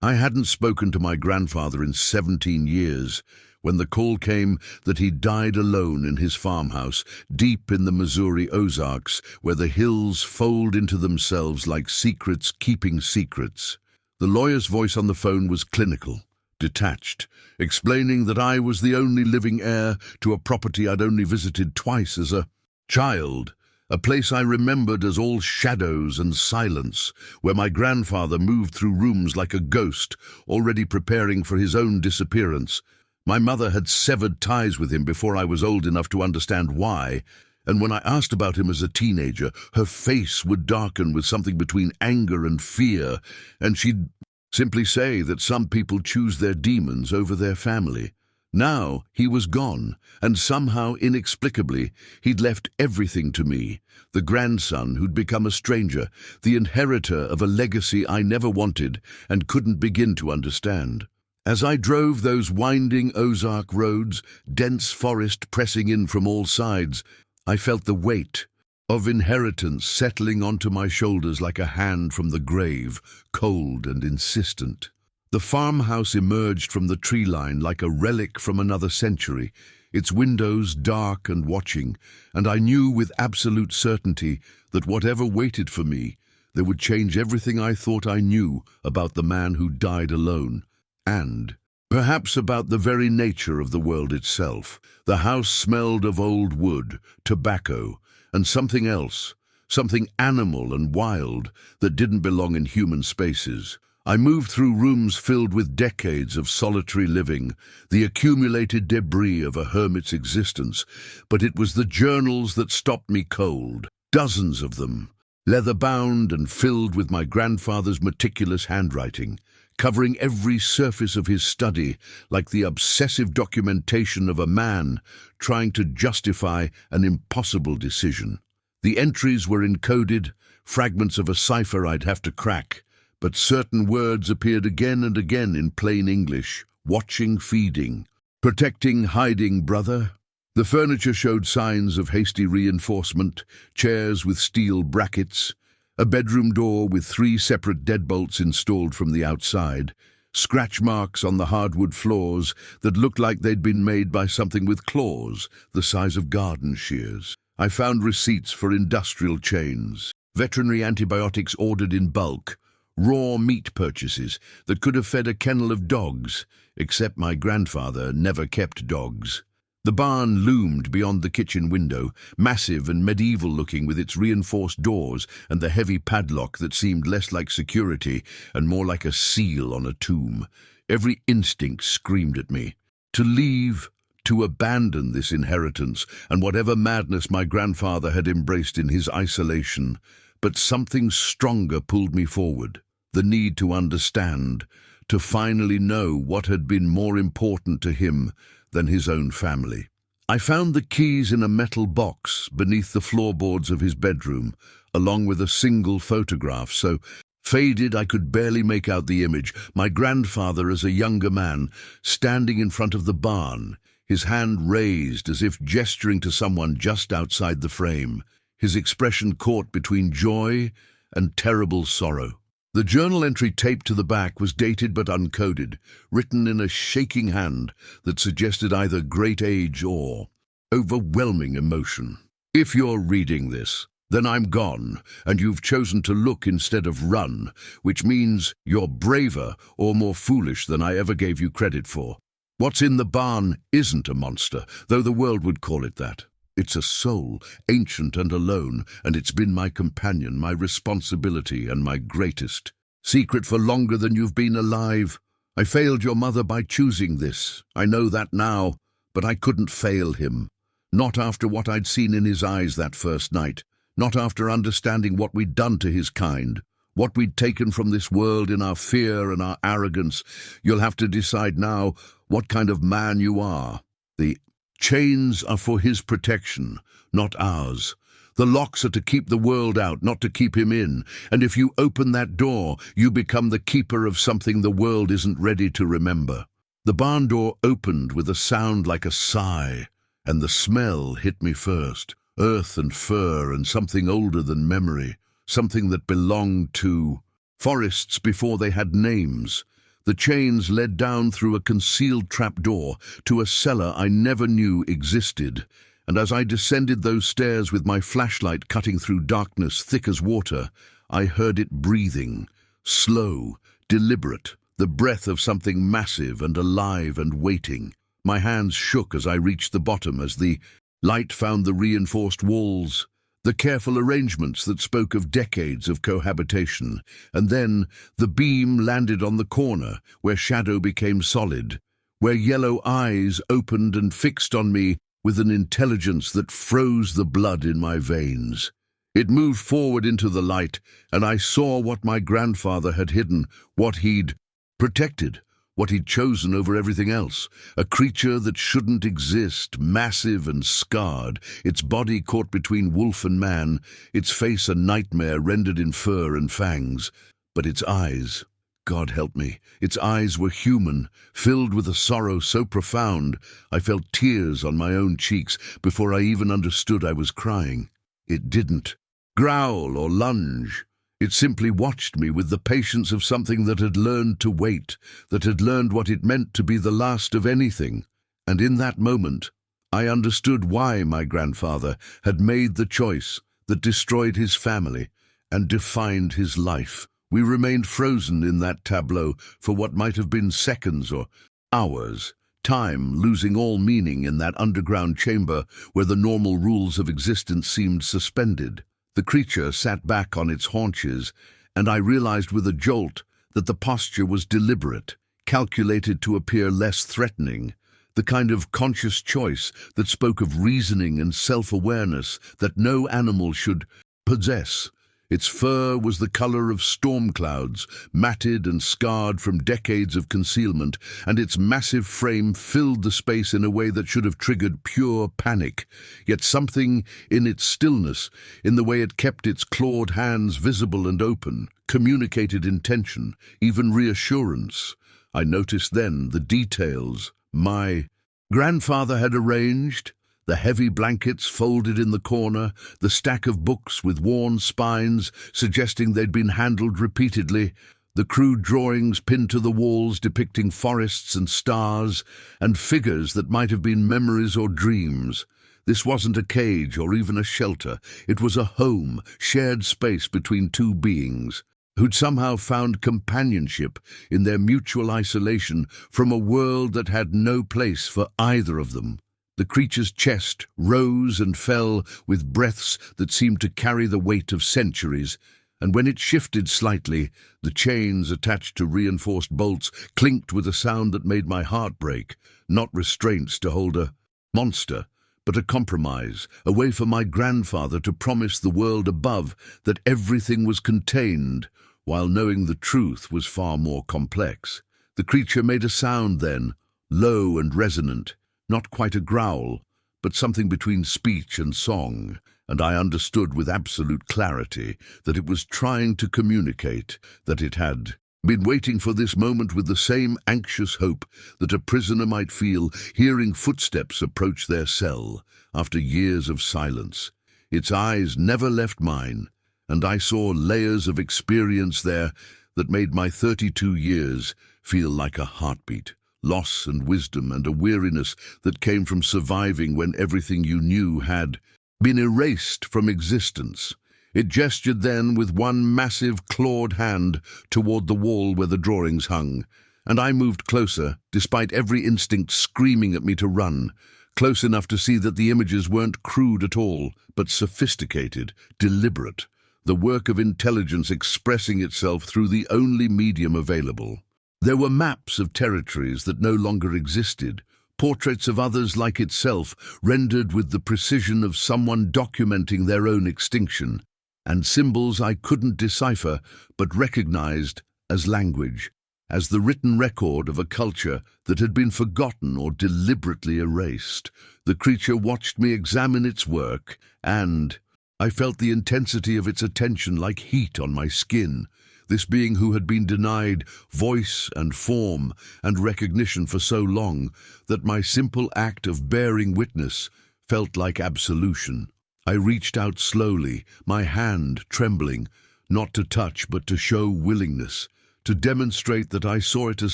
I hadn't spoken to my grandfather in 17 years when the call came that he died alone in his farmhouse deep in the Missouri Ozarks, where the hills fold into themselves like secrets keeping secrets. The lawyer's voice on the phone was clinical, detached, explaining that I was the only living heir to a property I'd only visited twice as a child, a place I remembered as all shadows and silence, where my grandfather moved through rooms like a ghost, already preparing for his own disappearance. My mother had severed ties with him before I was old enough to understand why, and when I asked about him as a teenager, her face would darken with something between anger and fear, and she'd simply say that some people choose their demons over their family. Now he was gone, and somehow, inexplicably, he'd left everything to me, the grandson who'd become a stranger, the inheritor of a legacy I never wanted and couldn't begin to understand. As I drove those winding Ozark roads, dense forest pressing in from all sides, I felt the weight of inheritance settling onto my shoulders like a hand from the grave, cold and insistent. The farmhouse emerged from the tree line like a relic from another century, its windows dark and watching, and I knew with absolute certainty that whatever waited for me, there would change everything I thought I knew about the man who died alone, and perhaps about the very nature of the world itself. The house smelled of old wood, tobacco, and something else, something animal and wild that didn't belong in human spaces. I moved through rooms filled with decades of solitary living, the accumulated debris of a hermit's existence, but it was the journals that stopped me cold. Dozens of them, leather-bound and filled with my grandfather's meticulous handwriting, covering every surface of his study like the obsessive documentation of a man trying to justify an impossible decision. The entries were encoded, fragments of a cipher I'd have to crack, but certain words appeared again and again in plain English: watching, feeding, protecting, hiding, brother. The furniture showed signs of hasty reinforcement, chairs with steel brackets, a bedroom door with 3 separate deadbolts installed from the outside, scratch marks on the hardwood floors that looked like they'd been made by something with claws the size of garden shears. I found receipts for industrial chains, veterinary antibiotics ordered in bulk, raw meat purchases that could have fed a kennel of dogs, except my grandfather never kept dogs. The barn loomed beyond the kitchen window, massive and medieval-looking with its reinforced doors and the heavy padlock that seemed less like security and more like a seal on a tomb. Every instinct screamed at me. To leave, to abandon this inheritance and whatever madness my grandfather had embraced in his isolation. But something stronger pulled me forward, the need to understand, to finally know what had been more important to him than his own family. I found the keys in a metal box beneath the floorboards of his bedroom, along with a single photograph, so faded I could barely make out the image. My grandfather as a younger man, standing in front of the barn, his hand raised as if gesturing to someone just outside the frame, his expression caught between joy and terrible sorrow. The journal entry taped to the back was dated but uncoded, written in a shaking hand that suggested either great age or overwhelming emotion. If you're reading this, then I'm gone, and you've chosen to look instead of run, which means you're braver or more foolish than I ever gave you credit for. What's in the barn isn't a monster, though the world would call it that. It's a soul, ancient and alone, and it's been my companion, my responsibility, and my greatest secret for longer than you've been alive. I failed your mother by choosing this. I know that now, but I couldn't fail him. Not after what I'd seen in his eyes that first night. Not after understanding what we'd done to his kind. What we'd taken from this world in our fear and our arrogance. You'll have to decide now what kind of man you are. The chains are for his protection, not ours. The locks are to keep the world out, not to keep him in. And if you open that door, you become the keeper of something the world isn't ready to remember. The barn door opened with a sound like a sigh, and the smell hit me first. Earth and fur and something older than memory, something that belonged to forests before they had names, The chains led down through a concealed trapdoor to a cellar I never knew existed, and as I descended those stairs with my flashlight cutting through darkness thick as water, I heard it breathing, slow, deliberate, the breath of something massive and alive and waiting. My hands shook as I reached the bottom, as the light found the reinforced walls, the careful arrangements that spoke of decades of cohabitation, and then the beam landed on the corner where shadow became solid, where yellow eyes opened and fixed on me with an intelligence that froze the blood in my veins. It moved forward into the light, and I saw what my grandfather had hidden, what he'd protected, what he'd chosen over everything else. A creature that shouldn't exist, massive and scarred, its body caught between wolf and man, its face a nightmare rendered in fur and fangs. But its eyes, God help me, its eyes were human, filled with a sorrow so profound I felt tears on my own cheeks before I even understood I was crying. It didn't growl or lunge. It simply watched me with the patience of something that had learned to wait, that had learned what it meant to be the last of anything. And in that moment, I understood why my grandfather had made the choice that destroyed his family and defined his life. We remained frozen in that tableau for what might have been seconds or hours, time losing all meaning in that underground chamber where the normal rules of existence seemed suspended. The creature sat back on its haunches, and I realized with a jolt that the posture was deliberate, calculated to appear less threatening, the kind of conscious choice that spoke of reasoning and self-awareness that no animal should possess. Its fur was the color of storm clouds, matted and scarred from decades of concealment, and its massive frame filled the space in a way that should have triggered pure panic. Yet something in its stillness, in the way it kept its clawed hands visible and open, communicated intention, even reassurance. I noticed then the details my grandfather had arranged: the heavy blankets folded in the corner, the stack of books with worn spines suggesting they'd been handled repeatedly, the crude drawings pinned to the walls depicting forests and stars, and figures that might have been memories or dreams. This wasn't a cage or even a shelter. It was a home, shared space between two beings who'd somehow found companionship in their mutual isolation from a world that had no place for either of them. The creature's chest rose and fell with breaths that seemed to carry the weight of centuries, and when it shifted slightly, the chains attached to reinforced bolts clinked with a sound that made my heart break. Not restraints to hold a monster, but a compromise, a way for my grandfather to promise the world above that everything was contained, while knowing the truth was far more complex. The creature made a sound then, low and resonant. Not quite a growl, but something between speech and song, and I understood with absolute clarity that it was trying to communicate, that it had been waiting for this moment with the same anxious hope that a prisoner might feel hearing footsteps approach their cell after years of silence. Its eyes never left mine, and I saw layers of experience there that made my 32 years feel like a heartbeat. Loss and wisdom and a weariness that came from surviving when everything you knew had been erased from existence. It gestured then with one massive clawed hand toward the wall where the drawings hung, and I moved closer, despite every instinct screaming at me to run, close enough to see that the images weren't crude at all, but sophisticated, deliberate, the work of intelligence expressing itself through the only medium available. There were maps of territories that no longer existed, portraits of others like itself, rendered with the precision of someone documenting their own extinction, and symbols I couldn't decipher but recognized as language, as the written record of a culture that had been forgotten or deliberately erased. The creature watched me examine its work, and I felt the intensity of its attention like heat on my skin. This being who had been denied voice and form and recognition for so long that my simple act of bearing witness felt like absolution. I reached out slowly, my hand trembling, not to touch but to show willingness, to demonstrate that I saw it as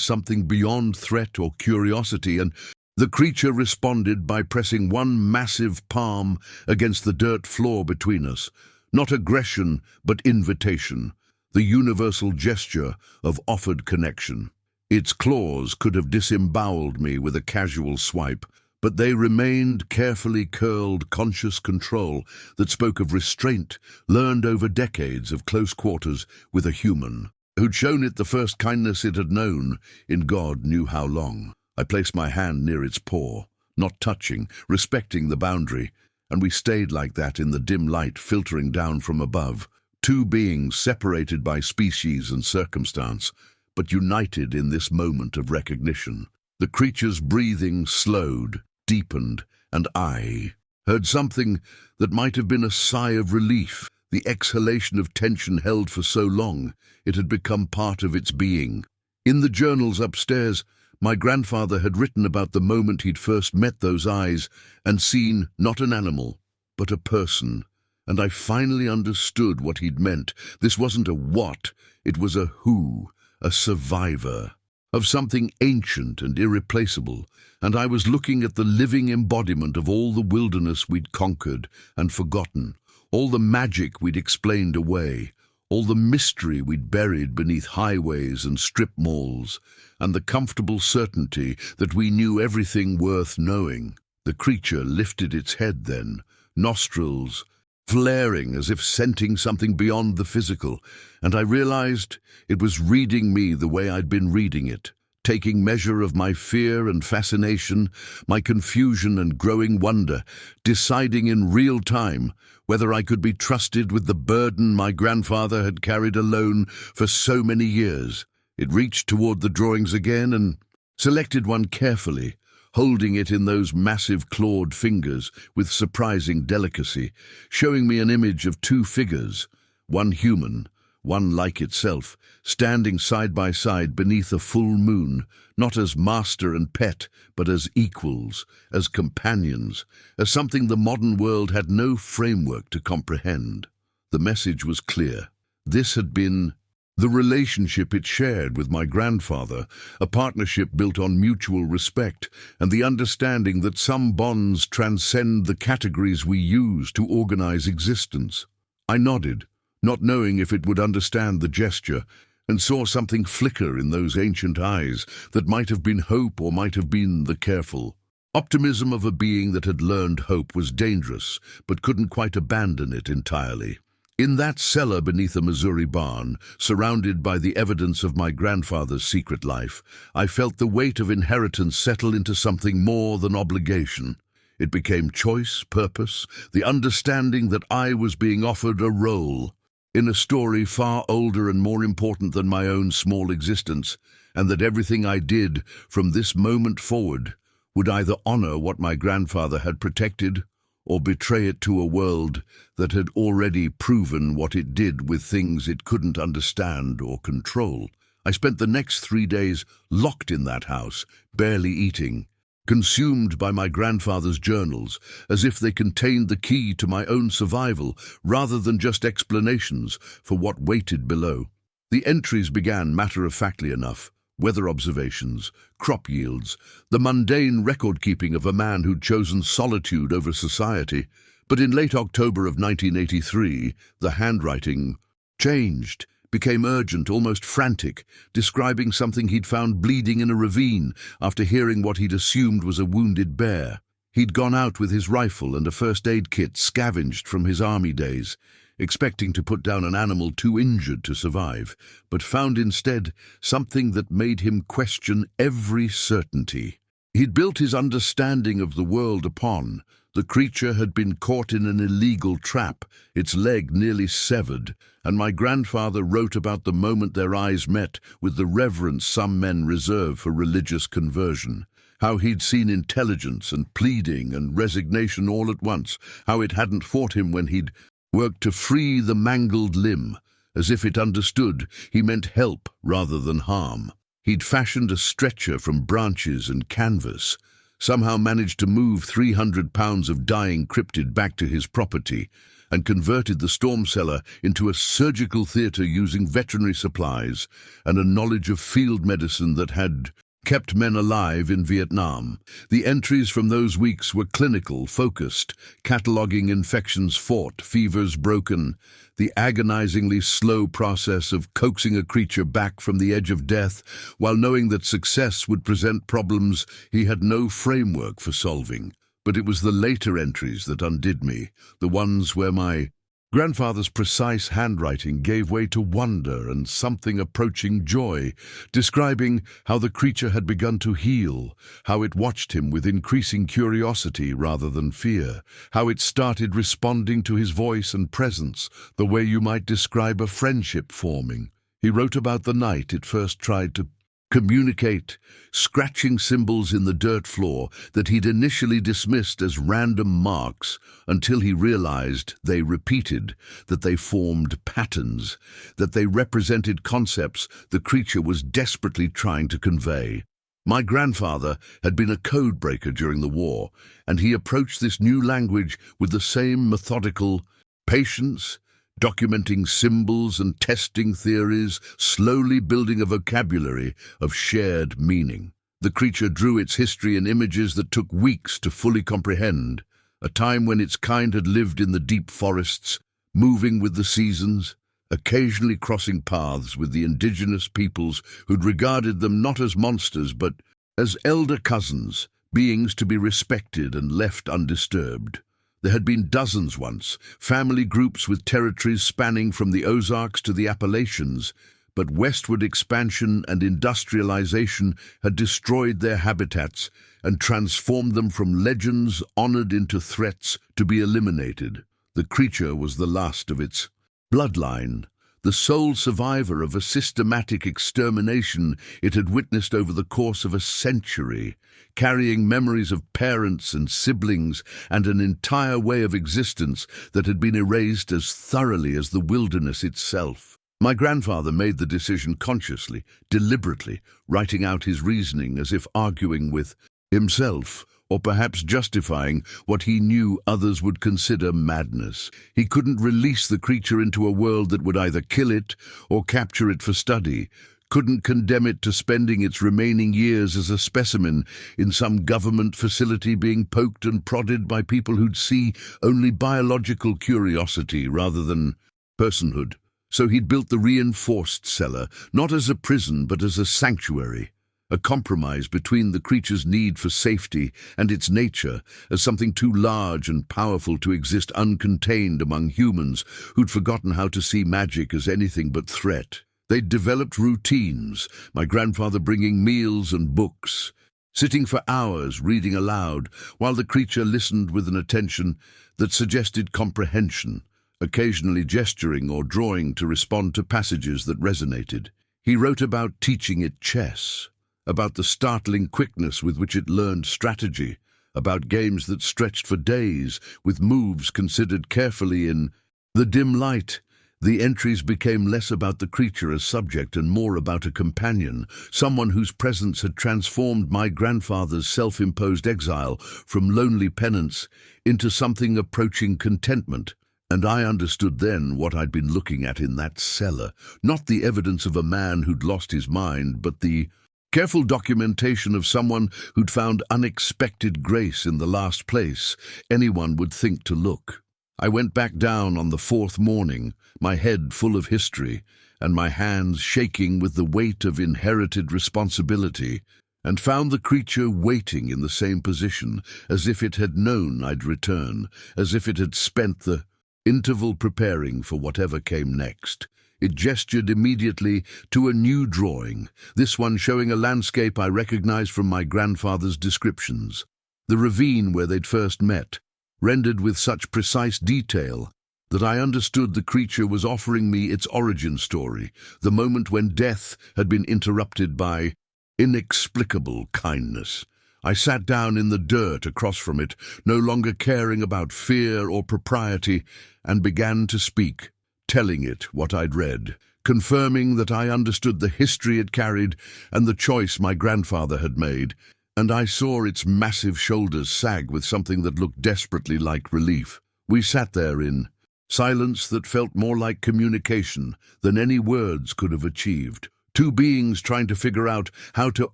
something beyond threat or curiosity, and the creature responded by pressing one massive palm against the dirt floor between us. Not aggression, but invitation, the universal gesture of offered connection. Its claws could have disemboweled me with a casual swipe, but they remained carefully curled, conscious control that spoke of restraint learned over decades of close quarters with a human, who'd shown it the first kindness it had known in God knew how long. I placed my hand near its paw, not touching, respecting the boundary, and we stayed like that in the dim light filtering down from above, two beings separated by species and circumstance, but united in this moment of recognition. The creature's breathing slowed, deepened, and I heard something that might have been a sigh of relief, the exhalation of tension held for so long it had become part of its being. In the journals upstairs, my grandfather had written about the moment he'd first met those eyes and seen not an animal, but a person, and I finally understood what he'd meant. This wasn't a what, it was a who, a survivor of something ancient and irreplaceable, and I was looking at the living embodiment of all the wilderness we'd conquered and forgotten, all the magic we'd explained away, all the mystery we'd buried beneath highways and strip malls, and the comfortable certainty that we knew everything worth knowing. The creature lifted its head then, nostrils flaring as if scenting something beyond the physical, and I realized it was reading me the way I'd been reading it, taking measure of my fear and fascination, my confusion and growing wonder, deciding in real time whether I could be trusted with the burden my grandfather had carried alone for so many years. It reached toward the drawings again and selected one carefully, holding it in those massive clawed fingers with surprising delicacy, showing me an image of two figures, one human, one like itself, standing side by side beneath a full moon, not as master and pet, but as equals, as companions, as something the modern world had no framework to comprehend. The message was clear. This had been the relationship it shared with my grandfather, a partnership built on mutual respect and the understanding that some bonds transcend the categories we use to organize existence. I nodded, not knowing if it would understand the gesture, and saw something flicker in those ancient eyes that might have been hope or might have been the careful optimism of a being that had learned hope was dangerous but couldn't quite abandon it entirely. In that cellar beneath a Missouri barn, surrounded by the evidence of my grandfather's secret life, I felt the weight of inheritance settle into something more than obligation. It became choice, purpose, the understanding that I was being offered a role in a story far older and more important than my own small existence, and that everything I did from this moment forward would either honor what my grandfather had protected or betray it to a world that had already proven what it did with things it couldn't understand or control. I spent the next 3 days locked in that house, barely eating, consumed by my grandfather's journals, as if they contained the key to my own survival, rather than just explanations for what waited below. The entries began matter-of-factly enough: weather observations, crop yields, the mundane record-keeping of a man who'd chosen solitude over society. But in late October of 1983, the handwriting changed, became urgent, almost frantic, describing something he'd found bleeding in a ravine after hearing what he'd assumed was a wounded bear. He'd gone out with his rifle and a first aid kit scavenged from his army days, expecting to put down an animal too injured to survive, but found instead something that made him question every certainty he'd built his understanding of the world upon. The creature had been caught in an illegal trap, its leg nearly severed, and my grandfather wrote about the moment their eyes met with the reverence some men reserve for religious conversion. How he'd seen intelligence and pleading and resignation all at once, how it hadn't fought him when he'd worked to free the mangled limb, as if it understood he meant help rather than harm. He'd fashioned a stretcher from branches and canvas, somehow managed to move 300 pounds of dying cryptid back to his property, and converted the storm cellar into a surgical theatre using veterinary supplies and a knowledge of field medicine that had kept men alive in Vietnam. The entries from those weeks were clinical, focused, cataloguing infections fought, fevers broken, the agonizingly slow process of coaxing a creature back from the edge of death while knowing that success would present problems he had no framework for solving. But it was the later entries that undid me, the ones where my grandfather's precise handwriting gave way to wonder and something approaching joy, describing how the creature had begun to heal, how it watched him with increasing curiosity rather than fear, how it started responding to his voice and presence, the way you might describe a friendship forming. He wrote about the night it first tried to communicate, scratching symbols in the dirt floor that he'd initially dismissed as random marks until he realized they repeated, that they formed patterns, that they represented concepts the creature was desperately trying to convey. My grandfather had been a code breaker during the war, and he approached this new language with the same methodical patience, documenting symbols and testing theories, slowly building a vocabulary of shared meaning. The creature drew its history in images that took weeks to fully comprehend, a time when its kind had lived in the deep forests, moving with the seasons, occasionally crossing paths with the indigenous peoples who'd regarded them not as monsters but as elder cousins, beings to be respected and left undisturbed. There had been dozens once, family groups with territories spanning from the Ozarks to the Appalachians, but westward expansion and industrialization had destroyed their habitats and transformed them from legends honored into threats to be eliminated. The creature was the last of its bloodline, the sole survivor of a systematic extermination it had witnessed over the course of a century, carrying memories of parents and siblings and an entire way of existence that had been erased as thoroughly as the wilderness itself. My grandfather made the decision consciously, deliberately, writing out his reasoning as if arguing with himself, or perhaps justifying what he knew others would consider madness. He couldn't release the creature into a world that would either kill it or capture it for study, couldn't condemn it to spending its remaining years as a specimen in some government facility being poked and prodded by people who'd see only biological curiosity rather than personhood. So he'd built the reinforced cellar, not as a prison but as a sanctuary, a compromise between the creature's need for safety and its nature as something too large and powerful to exist uncontained among humans who'd forgotten how to see magic as anything but threat. They'd developed routines, my grandfather bringing meals and books, sitting for hours reading aloud while the creature listened with an attention that suggested comprehension, occasionally gesturing or drawing to respond to passages that resonated. He wrote about teaching it chess, about the startling quickness with which it learned strategy, about games that stretched for days, with moves considered carefully in the dim light. The entries became less about the creature as subject and more about a companion, someone whose presence had transformed my grandfather's self-imposed exile from lonely penance into something approaching contentment. And I understood then what I'd been looking at in that cellar, not the evidence of a man who'd lost his mind, but the careful documentation of someone who'd found unexpected grace in the last place anyone would think to look. I went back down on the fourth morning, my head full of history, and my hands shaking with the weight of inherited responsibility, and found the creature waiting in the same position, as if it had known I'd return, as if it had spent the interval preparing for whatever came next. It gestured immediately to a new drawing, this one showing a landscape I recognized from my grandfather's descriptions. The ravine where they'd first met, rendered with such precise detail that I understood the creature was offering me its origin story, the moment when death had been interrupted by inexplicable kindness. I sat down in the dirt across from it, no longer caring about fear or propriety, and began to speak, telling it what I'd read, confirming that I understood the history it carried and the choice my grandfather had made, and I saw its massive shoulders sag with something that looked desperately like relief. We sat there in Silence that felt more like communication than any words could have achieved. Two beings trying to figure out how to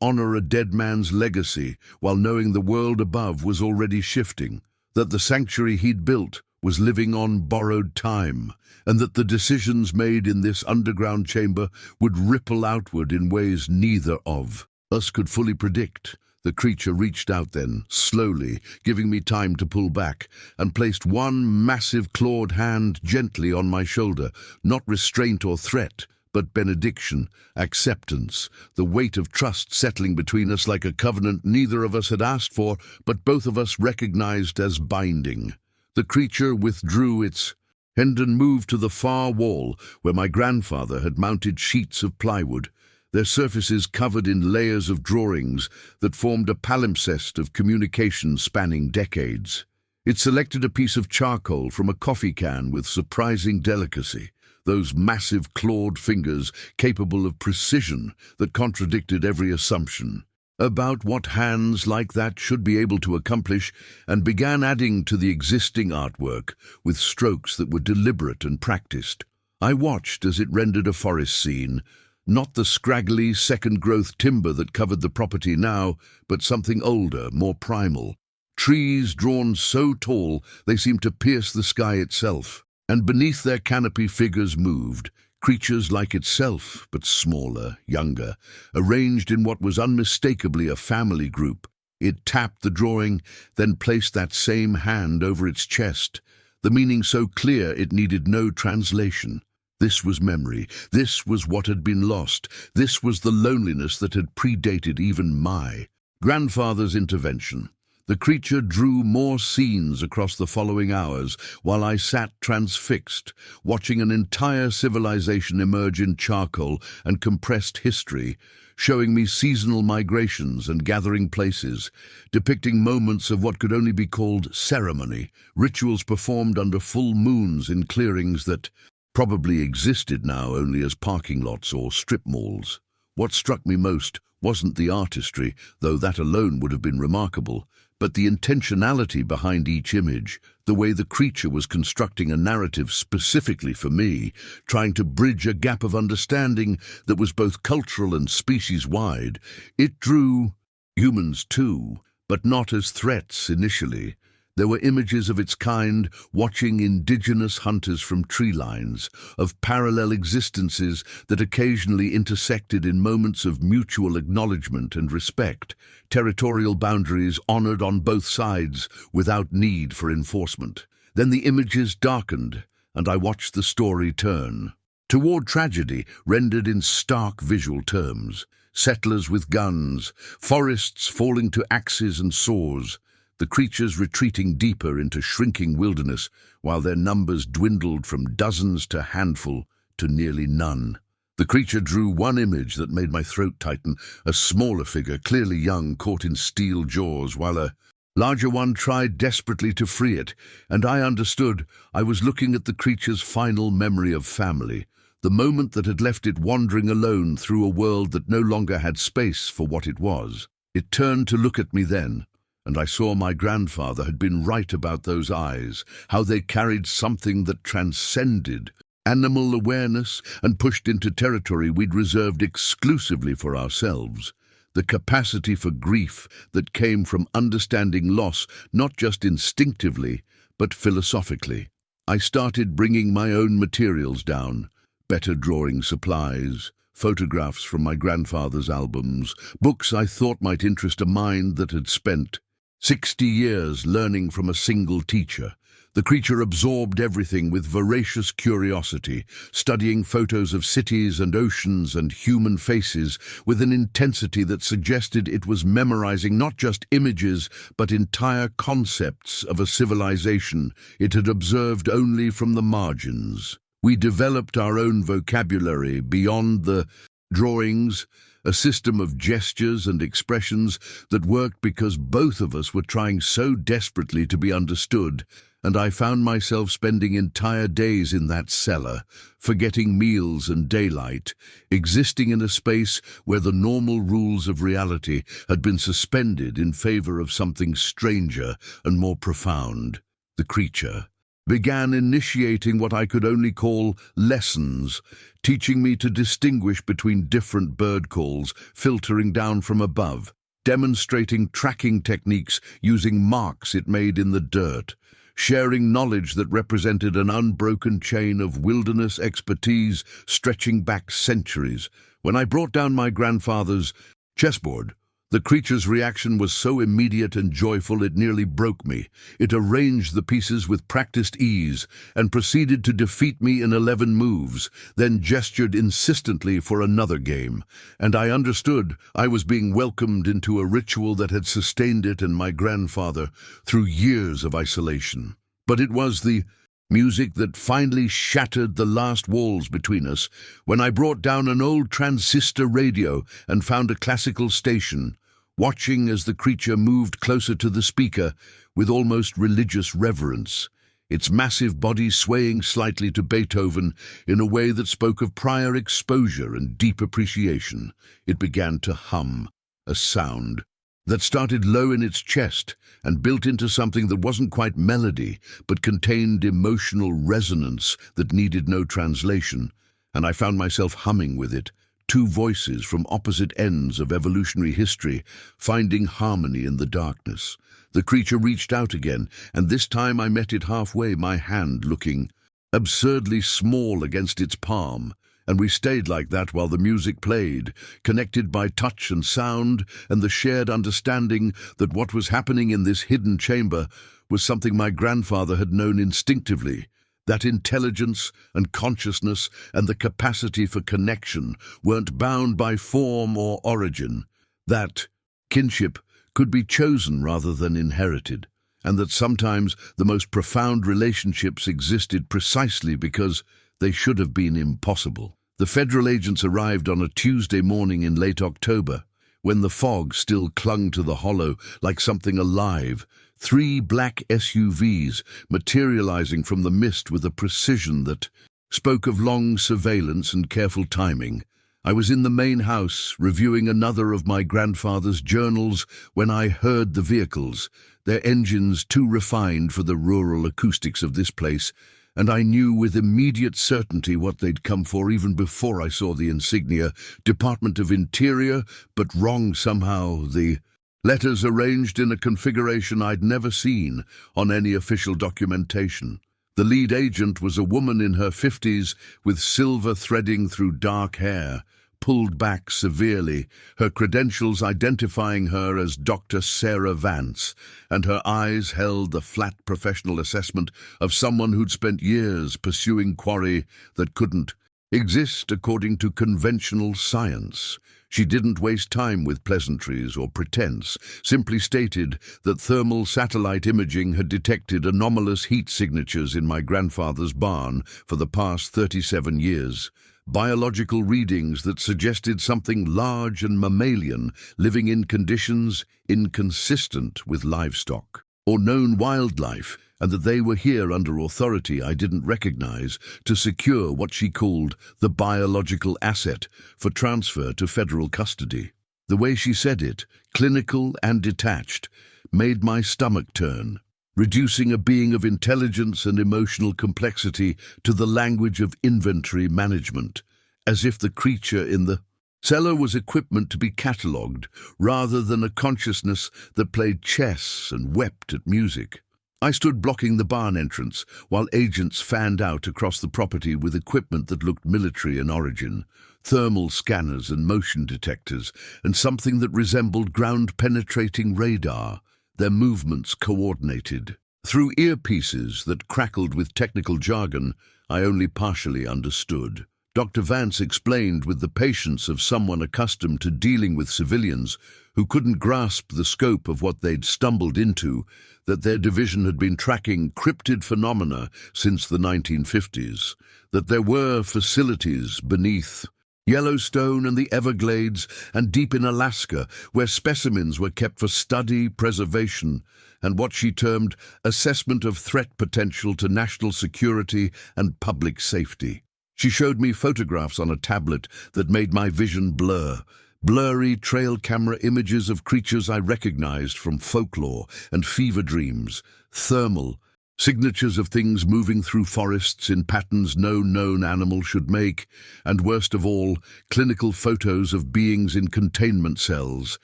honor a dead man's legacy while knowing the world above was already shifting, that the sanctuary he'd built was living on borrowed time, and that the decisions made in this underground chamber would ripple outward in ways neither of us could fully predict. The creature reached out then, slowly, giving me time to pull back, and placed one massive clawed hand gently on my shoulder, not restraint or threat, but benediction, acceptance, the weight of trust settling between us like a covenant neither of us had asked for, but both of us recognized as binding. The creature withdrew its hand and moved to the far wall where my grandfather had mounted sheets of plywood, their surfaces covered in layers of drawings that formed a palimpsest of communication spanning decades. It selected a piece of charcoal from a coffee can with surprising delicacy, those massive clawed fingers capable of precision that contradicted every assumption about what hands like that should be able to accomplish, and began adding to the existing artwork with strokes that were deliberate and practiced. I watched as it rendered a forest scene, not the scraggly second-growth timber that covered the property now, but something older, more primal. Trees drawn so tall they seemed to pierce the sky itself, and beneath their canopy figures moved, creatures like itself, but smaller, younger, arranged in what was unmistakably a family group. It tapped the drawing, then placed that same hand over its chest, the meaning so clear it needed no translation. This was memory. This was what had been lost. This was the loneliness that had predated even my grandfather's intervention. The creature drew more scenes across the following hours, while I sat transfixed, watching an entire civilization emerge in charcoal and compressed history, showing me seasonal migrations and gathering places, depicting moments of what could only be called ceremony, rituals performed under full moons in clearings that probably existed now only as parking lots or strip malls. What struck me most wasn't the artistry, though that alone would have been remarkable, but the intentionality behind each image, the way the creature was constructing a narrative specifically for me, trying to bridge a gap of understanding that was both cultural and species-wide. It drew humans too, but not as threats initially. There were images of its kind watching indigenous hunters from tree lines, of parallel existences that occasionally intersected in moments of mutual acknowledgement and respect, territorial boundaries honored on both sides without need for enforcement. Then the images darkened, and I watched the story turn toward tragedy, rendered in stark visual terms. Settlers with guns, forests falling to axes and saws, the creatures retreating deeper into shrinking wilderness, while their numbers dwindled from dozens to handful to nearly none. The creature drew one image that made my throat tighten, a smaller figure, clearly young, caught in steel jaws, while a larger one tried desperately to free it, and I understood I was looking at the creature's final memory of family, the moment that had left it wandering alone through a world that no longer had space for what it was. It turned to look at me then, and I saw my grandfather had been right about those eyes, how they carried something that transcended animal awareness and pushed into territory we'd reserved exclusively for ourselves. The capacity for grief that came from understanding loss, not just instinctively, but philosophically. I started bringing my own materials down, better drawing supplies, photographs from my grandfather's albums, books I thought might interest a mind that had spent 60 years learning from a single teacher. The creature absorbed everything with voracious curiosity, studying photos of cities and oceans and human faces with an intensity that suggested it was memorizing not just images, but entire concepts of a civilization it had observed only from the margins. We developed our own vocabulary beyond the drawings, a system of gestures and expressions that worked because both of us were trying so desperately to be understood, and I found myself spending entire days in that cellar, forgetting meals and daylight, existing in a space where the normal rules of reality had been suspended in favor of something stranger and more profound, the creature. began initiating what I could only call lessons, teaching me to distinguish between different bird calls filtering down from above, demonstrating tracking techniques using marks it made in the dirt, sharing knowledge that represented an unbroken chain of wilderness expertise stretching back centuries. When I brought down my grandfather's chessboard, the creature's reaction was so immediate and joyful it nearly broke me. It arranged the pieces with practiced ease and proceeded to defeat me in 11 moves, then gestured insistently for another game. And I understood I was being welcomed into a ritual that had sustained it and my grandfather through years of isolation. But it was the music that finally shattered the last walls between us when I brought down an old transistor radio and found a classical station, watching as the creature moved closer to the speaker with almost religious reverence, its massive body swaying slightly to Beethoven in a way that spoke of prior exposure and deep appreciation. It began to hum, a sound that started low in its chest and built into something that wasn't quite melody, but contained emotional resonance that needed no translation, and I found myself humming with it, two voices from opposite ends of evolutionary history, finding harmony in the darkness. The creature reached out again, and this time I met it halfway, my hand looking absurdly small against its palm, and we stayed like that while the music played, connected by touch and sound and the shared understanding that what was happening in this hidden chamber was something my grandfather had known instinctively, that intelligence and consciousness and the capacity for connection weren't bound by form or origin, that kinship could be chosen rather than inherited, and that sometimes the most profound relationships existed precisely because they should have been impossible. The federal agents arrived on a Tuesday morning in late October, when the fog still clung to the hollow like something alive, 3 black SUVs materializing from the mist with a precision that spoke of long surveillance and careful timing. I was in the main house, reviewing another of my grandfather's journals, when I heard the vehicles, their engines too refined for the rural acoustics of this place, and I knew with immediate certainty what they'd come for even before I saw the insignia, Department of Interior, but wrong somehow, the letters arranged in a configuration I'd never seen on any official documentation. The lead agent was a woman in her 50s with silver threading through dark hair, pulled back severely, her credentials identifying her as Dr. Sarah Vance, and her eyes held the flat professional assessment of someone who'd spent years pursuing quarry that couldn't exist according to conventional science. She didn't waste time with pleasantries or pretense, simply stated that thermal satellite imaging had detected anomalous heat signatures in my grandfather's barn for the past 37 years. Biological readings that suggested something large and mammalian living in conditions inconsistent with livestock or known wildlife, and that they were here under authority I didn't recognize to secure what she called the biological asset for transfer to federal custody. The way she said it, clinical and detached, made my stomach turn, reducing a being of intelligence and emotional complexity to the language of inventory management, as if the creature in the cellar was equipment to be catalogued, rather than a consciousness that played chess and wept at music. I stood blocking the barn entrance, while agents fanned out across the property with equipment that looked military in origin, thermal scanners and motion detectors, and something that resembled ground-penetrating radar, their movements coordinated. Through earpieces that crackled with technical jargon I only partially understood. Dr. Vance explained with the patience of someone accustomed to dealing with civilians who couldn't grasp the scope of what they'd stumbled into, that their division had been tracking cryptid phenomena since the 1950s, that there were facilities beneath Yellowstone and the Everglades and deep in Alaska where specimens were kept for study, preservation, and what she termed assessment of threat potential to national security and public safety. She showed me photographs on a tablet that made my vision blur, blurry trail camera images of creatures I recognized from folklore and fever dreams, thermal, Signatures of things moving through forests in patterns no known animal should make, and worst of all, clinical photos of beings in containment cells,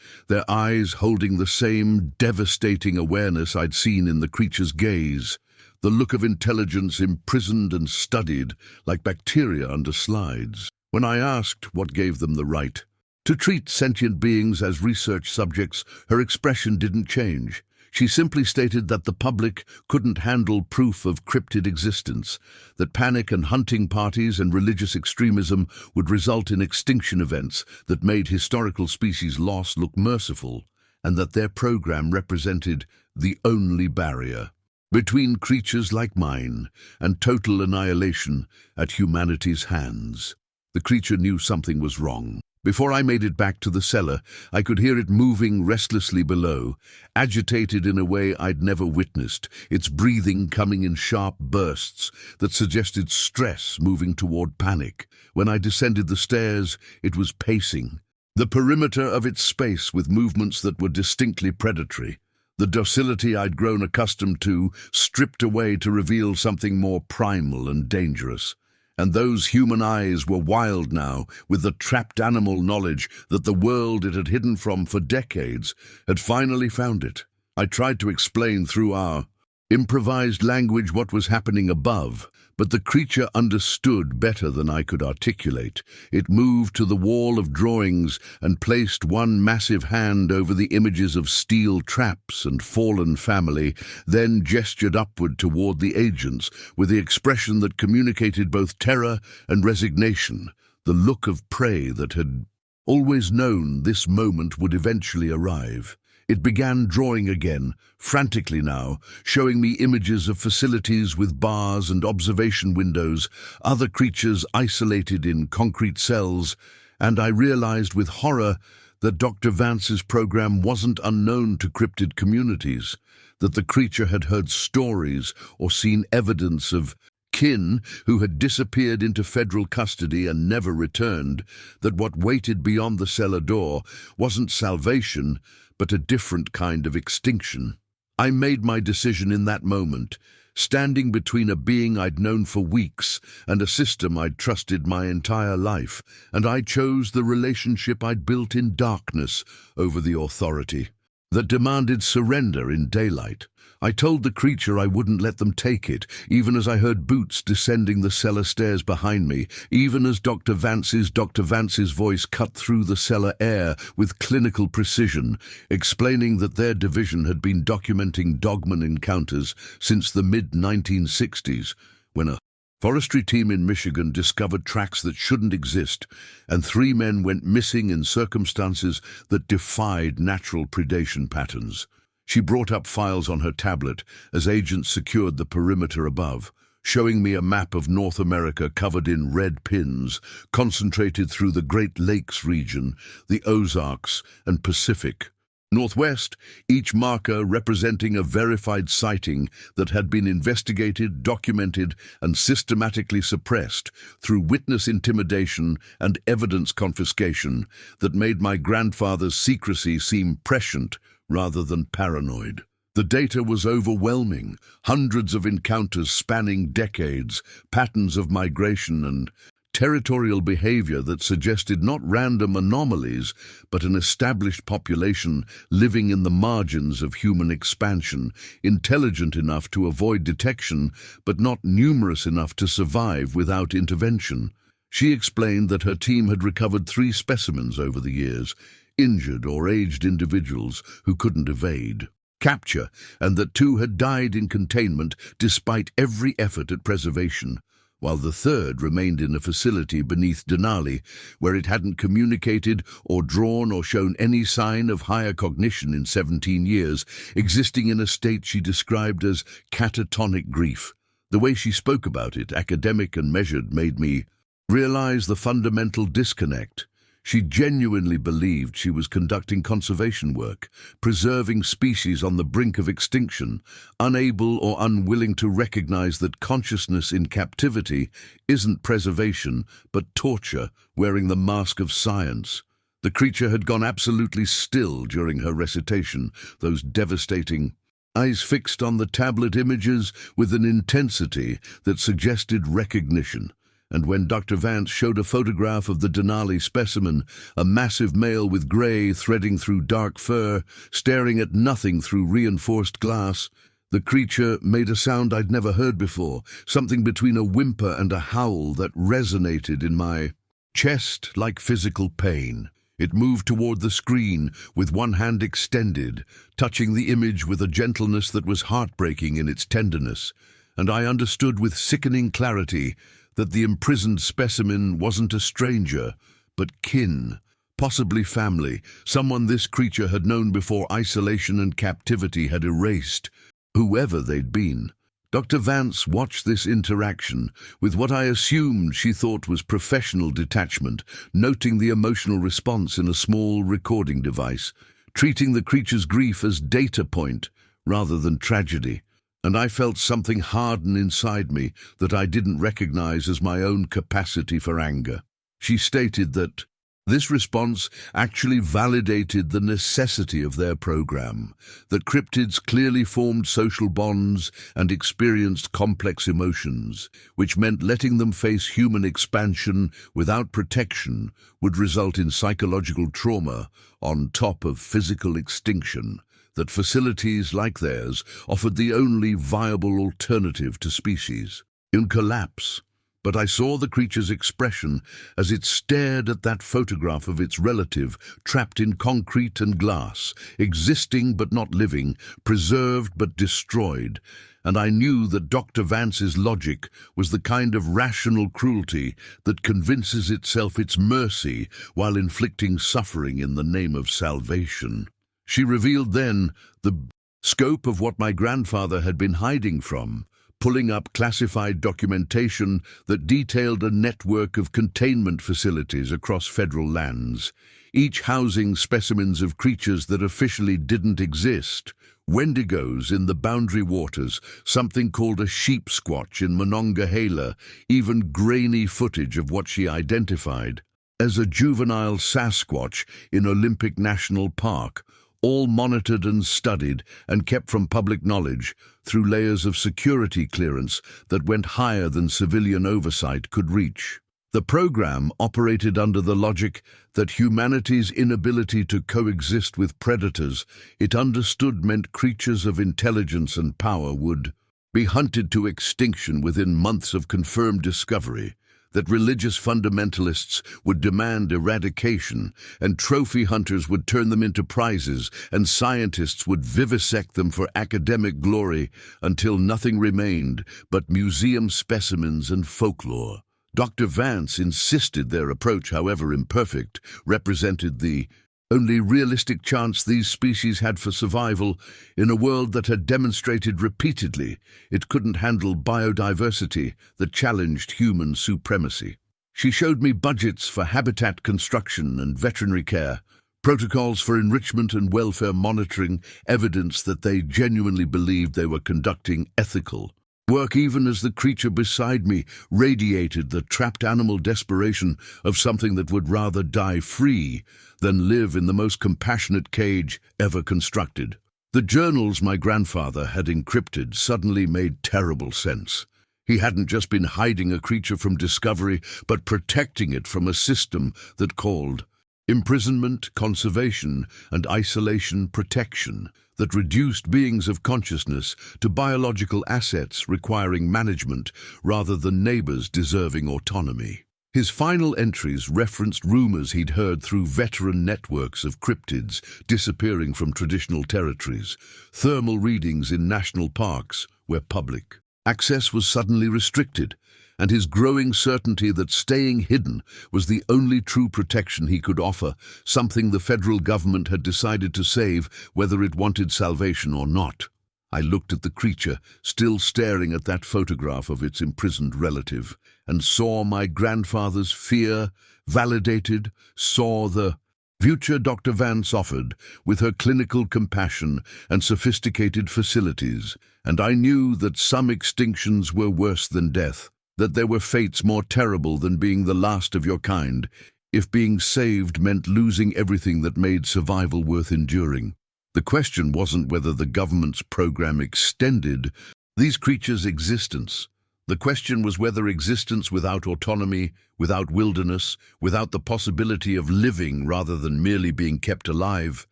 their eyes holding the same devastating awareness I'd seen in the creature's gaze, the look of intelligence imprisoned and studied like bacteria under slides. When I asked what gave them the right to treat sentient beings as research subjects, her expression didn't change. She simply stated that the public couldn't handle proof of cryptid existence, that panic and hunting parties and religious extremism would result in extinction events that made historical species loss look merciful, and that their program represented the only barrier between creatures like mine and total annihilation at humanity's hands. The creature knew something was wrong. Before I made it back to the cellar, I could hear it moving restlessly below, agitated in a way I'd never witnessed, its breathing coming in sharp bursts that suggested stress moving toward panic. When I descended the stairs, it was pacing, the perimeter of its space with movements that were distinctly predatory. The docility I'd grown accustomed to stripped away to reveal something more primal and dangerous. And those human eyes were wild now, with the trapped animal knowledge that the world it had hidden from for decades had finally found it. I tried to explain through our improvised language what was happening above, but the creature understood better than I could articulate. It moved to the wall of drawings and placed one massive hand over the images of steel traps and fallen family, then gestured upward toward the agents with the expression that communicated both terror and resignation, the look of prey that had always known this moment would eventually arrive. It began drawing again, frantically now, showing me images of facilities with bars and observation windows, other creatures isolated in concrete cells, and I realized with horror that Dr. Vance's program wasn't unknown to cryptid communities, that the creature had heard stories or seen evidence of kin who had disappeared into federal custody and never returned, that what waited beyond the cellar door wasn't salvation, but a different kind of extinction. I made my decision in that moment, standing between a being I'd known for weeks and a system I'd trusted my entire life, and I chose the relationship I'd built in darkness over the authority that demanded surrender in daylight. I told the creature I wouldn't let them take it, even as I heard boots descending the cellar stairs behind me, even as Dr. Vance's voice cut through the cellar air with clinical precision, explaining that their division had been documenting Dogman encounters since the mid-1960s, when a forestry team in Michigan discovered tracks that shouldn't exist, and 3 men went missing in circumstances that defied natural predation patterns. She brought up files on her tablet as agents secured the perimeter above, showing me a map of North America covered in red pins, concentrated through the Great Lakes region, the Ozarks, and Pacific. Northwest, each marker representing a verified sighting that had been investigated, documented, and systematically suppressed through witness intimidation and evidence confiscation that made my grandfather's secrecy seem prescient rather than paranoid. The data was overwhelming, hundreds of encounters spanning decades, patterns of migration and territorial behavior that suggested not random anomalies, but an established population living in the margins of human expansion, intelligent enough to avoid detection, but not numerous enough to survive without intervention. She explained that her team had recovered 3 specimens over the years, injured or aged individuals who couldn't evade capture, and that 2 had died in containment despite every effort at preservation, while the 3rd remained in a facility beneath Denali, where it hadn't communicated or drawn or shown any sign of higher cognition in 17 years, existing in a state she described as catatonic grief. The way she spoke about it, academic and measured, made me realize the fundamental disconnect. She genuinely believed she was conducting conservation work, preserving species on the brink of extinction, unable or unwilling to recognize that consciousness in captivity isn't preservation, but torture, wearing the mask of science. The creature had gone absolutely still during her recitation, those devastating eyes fixed on the tablet images with an intensity that suggested recognition. And when Dr. Vance showed a photograph of the Denali specimen, a massive male with grey threading through dark fur, staring at nothing through reinforced glass, the creature made a sound I'd never heard before, something between a whimper and a howl that resonated in my chest like physical pain. It moved toward the screen with one hand extended, touching the image with a gentleness that was heartbreaking in its tenderness, and I understood with sickening clarity that the imprisoned specimen wasn't a stranger, but kin, possibly family, someone this creature had known before isolation and captivity had erased, whoever they'd been. Dr. Vance watched this interaction with what I assumed she thought was professional detachment, noting the emotional response in a small recording device, treating the creature's grief as data point rather than tragedy. And I felt something harden inside me that I didn't recognize as my own capacity for anger. She stated that this response actually validated the necessity of their program, that cryptids clearly formed social bonds and experienced complex emotions, which meant letting them face human expansion without protection would result in psychological trauma on top of physical extinction, that facilities like theirs offered the only viable alternative to species in collapse. But I saw the creature's expression as it stared at that photograph of its relative, trapped in concrete and glass, existing but not living, preserved but destroyed, and I knew that Dr. Vance's logic was the kind of rational cruelty that convinces itself its mercy while inflicting suffering in the name of salvation. She revealed then the scope of what my grandfather had been hiding from, pulling up classified documentation that detailed a network of containment facilities across federal lands, each housing specimens of creatures that officially didn't exist. Wendigos in the Boundary Waters, something called a sheep squatch in Monongahela, even grainy footage of what she identified as a juvenile Sasquatch in Olympic National Park, all monitored and studied and kept from public knowledge through layers of security clearance that went higher than civilian oversight could reach. The program operated under the logic that humanity's inability to coexist with predators it understood meant creatures of intelligence and power would be hunted to extinction within months of confirmed discovery, that religious fundamentalists would demand eradication, and trophy hunters would turn them into prizes, and scientists would vivisect them for academic glory until nothing remained but museum specimens and folklore. Dr. Vance insisted their approach, however imperfect, represented the only realistic chance these species had for survival in a world that had demonstrated repeatedly it couldn't handle biodiversity that challenged human supremacy. She showed me budgets for habitat construction and veterinary care, protocols for enrichment and welfare monitoring, evidence that they genuinely believed they were conducting ethical work, even as the creature beside me radiated the trapped animal desperation of something that would rather die free than live in the most compassionate cage ever constructed. The journals my grandfather had encrypted suddenly made terrible sense. He hadn't just been hiding a creature from discovery, but protecting it from a system that called imprisonment, conservation, and isolation protection, that reduced beings of consciousness to biological assets requiring management rather than neighbors deserving autonomy. His final entries referenced rumors he'd heard through veteran networks of cryptids disappearing from traditional territories, thermal readings in national parks where public access was suddenly restricted, and his growing certainty that staying hidden was the only true protection he could offer, something the federal government had decided to save whether it wanted salvation or not. I looked at the creature, still staring at that photograph of its imprisoned relative, and saw my grandfather's fear validated, saw the future Dr. Vance offered with her clinical compassion and sophisticated facilities, and I knew that some extinctions were worse than death, that there were fates more terrible than being the last of your kind, if being saved meant losing everything that made survival worth enduring. The question wasn't whether the government's program extended these creatures' existence. The question was whether existence without autonomy, without wilderness, without the possibility of living rather than merely being kept alive,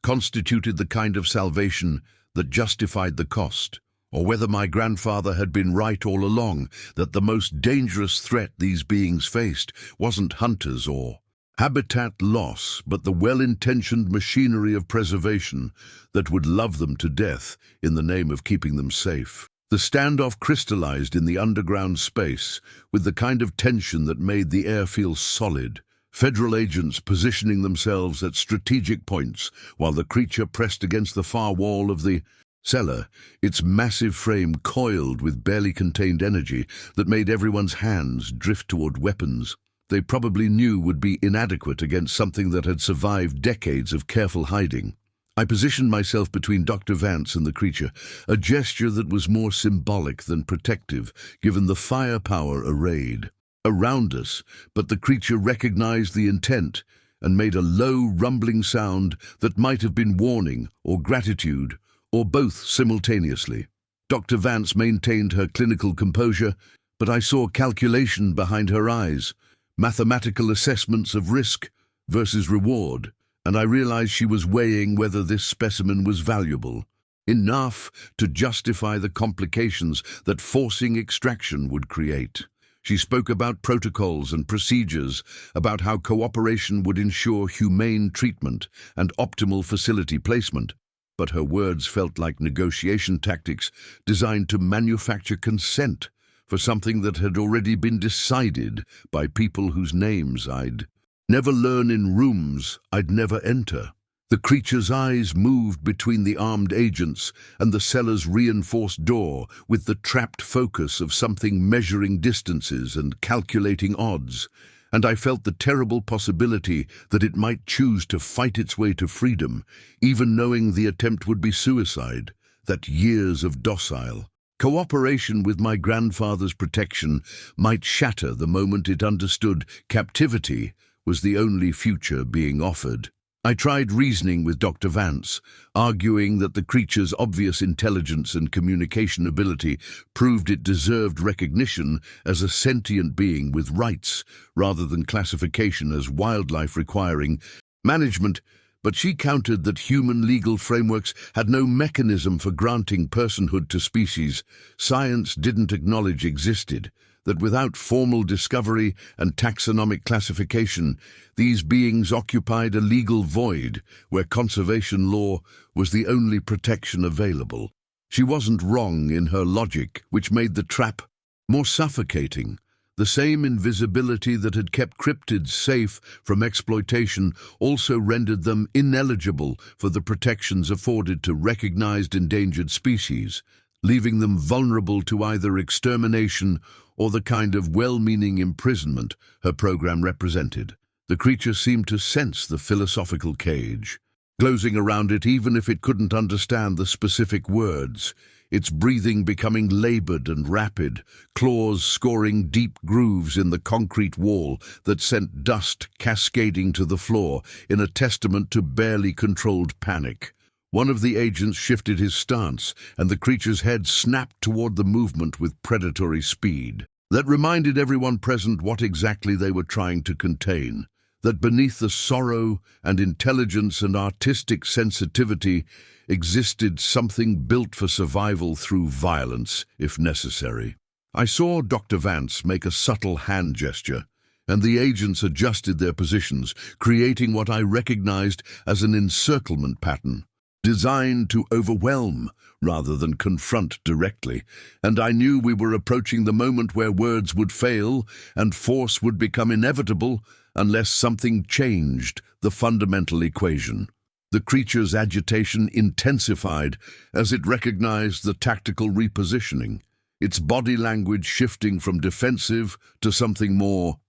constituted the kind of salvation that justified the cost, or whether my grandfather had been right all along, that the most dangerous threat these beings faced wasn't hunters or habitat loss, but the well-intentioned machinery of preservation that would love them to death in the name of keeping them safe. The standoff crystallized in the underground space with the kind of tension that made the air feel solid. Federal agents positioning themselves at strategic points while the creature pressed against the far wall of the cellar, its massive frame coiled with barely contained energy that made everyone's hands drift toward weapons they probably knew would be inadequate against something that had survived decades of careful hiding. I positioned myself between Dr. Vance and the creature, a gesture that was more symbolic than protective, given the firepower arrayed around us, but the creature recognized the intent and made a low, rumbling sound that might have been warning or gratitude, or both simultaneously. Dr. Vance maintained her clinical composure, but I saw calculation behind her eyes, mathematical assessments of risk versus reward, and I realized she was weighing whether this specimen was valuable, enough to justify the complications that forcing extraction would create. She spoke about protocols and procedures, about how cooperation would ensure humane treatment and optimal facility placement, but her words felt like negotiation tactics designed to manufacture consent for something that had already been decided by people whose names I'd never learn in rooms I'd never enter. The creature's eyes moved between the armed agents and the cellar's reinforced door with the trapped focus of something measuring distances and calculating odds, and I felt the terrible possibility that it might choose to fight its way to freedom, even knowing the attempt would be suicide, that years of docile cooperation with my grandfather's protection might shatter the moment it understood captivity was the only future being offered. I tried reasoning with Dr. Vance, arguing that the creature's obvious intelligence and communication ability proved it deserved recognition as a sentient being with rights, rather than classification as wildlife requiring management, but she countered that human legal frameworks had no mechanism for granting personhood to species science didn't acknowledge existed, that without formal discovery and taxonomic classification, these beings occupied a legal void where conservation law was the only protection available. She wasn't wrong in her logic, which made the trap more suffocating. The same invisibility that had kept cryptids safe from exploitation also rendered them ineligible for the protections afforded to recognized endangered species, leaving them vulnerable to either extermination or the kind of well-meaning imprisonment her program represented. The creature seemed to sense the philosophical cage, closing around it even if it couldn't understand the specific words, its breathing becoming labored and rapid, claws scoring deep grooves in the concrete wall that sent dust cascading to the floor in a testament to barely controlled panic. One of the agents shifted his stance, and the creature's head snapped toward the movement with predatory speed. That reminded everyone present what exactly they were trying to contain, that beneath the sorrow and intelligence and artistic sensitivity existed something built for survival through violence, if necessary. I saw Dr. Vance make a subtle hand gesture, and the agents adjusted their positions, creating what I recognized as an encirclement pattern, designed to overwhelm rather than confront directly, and I knew we were approaching the moment where words would fail and force would become inevitable unless something changed the fundamental equation. The creature's agitation intensified as it recognized the tactical repositioning, its body language shifting from defensive to something more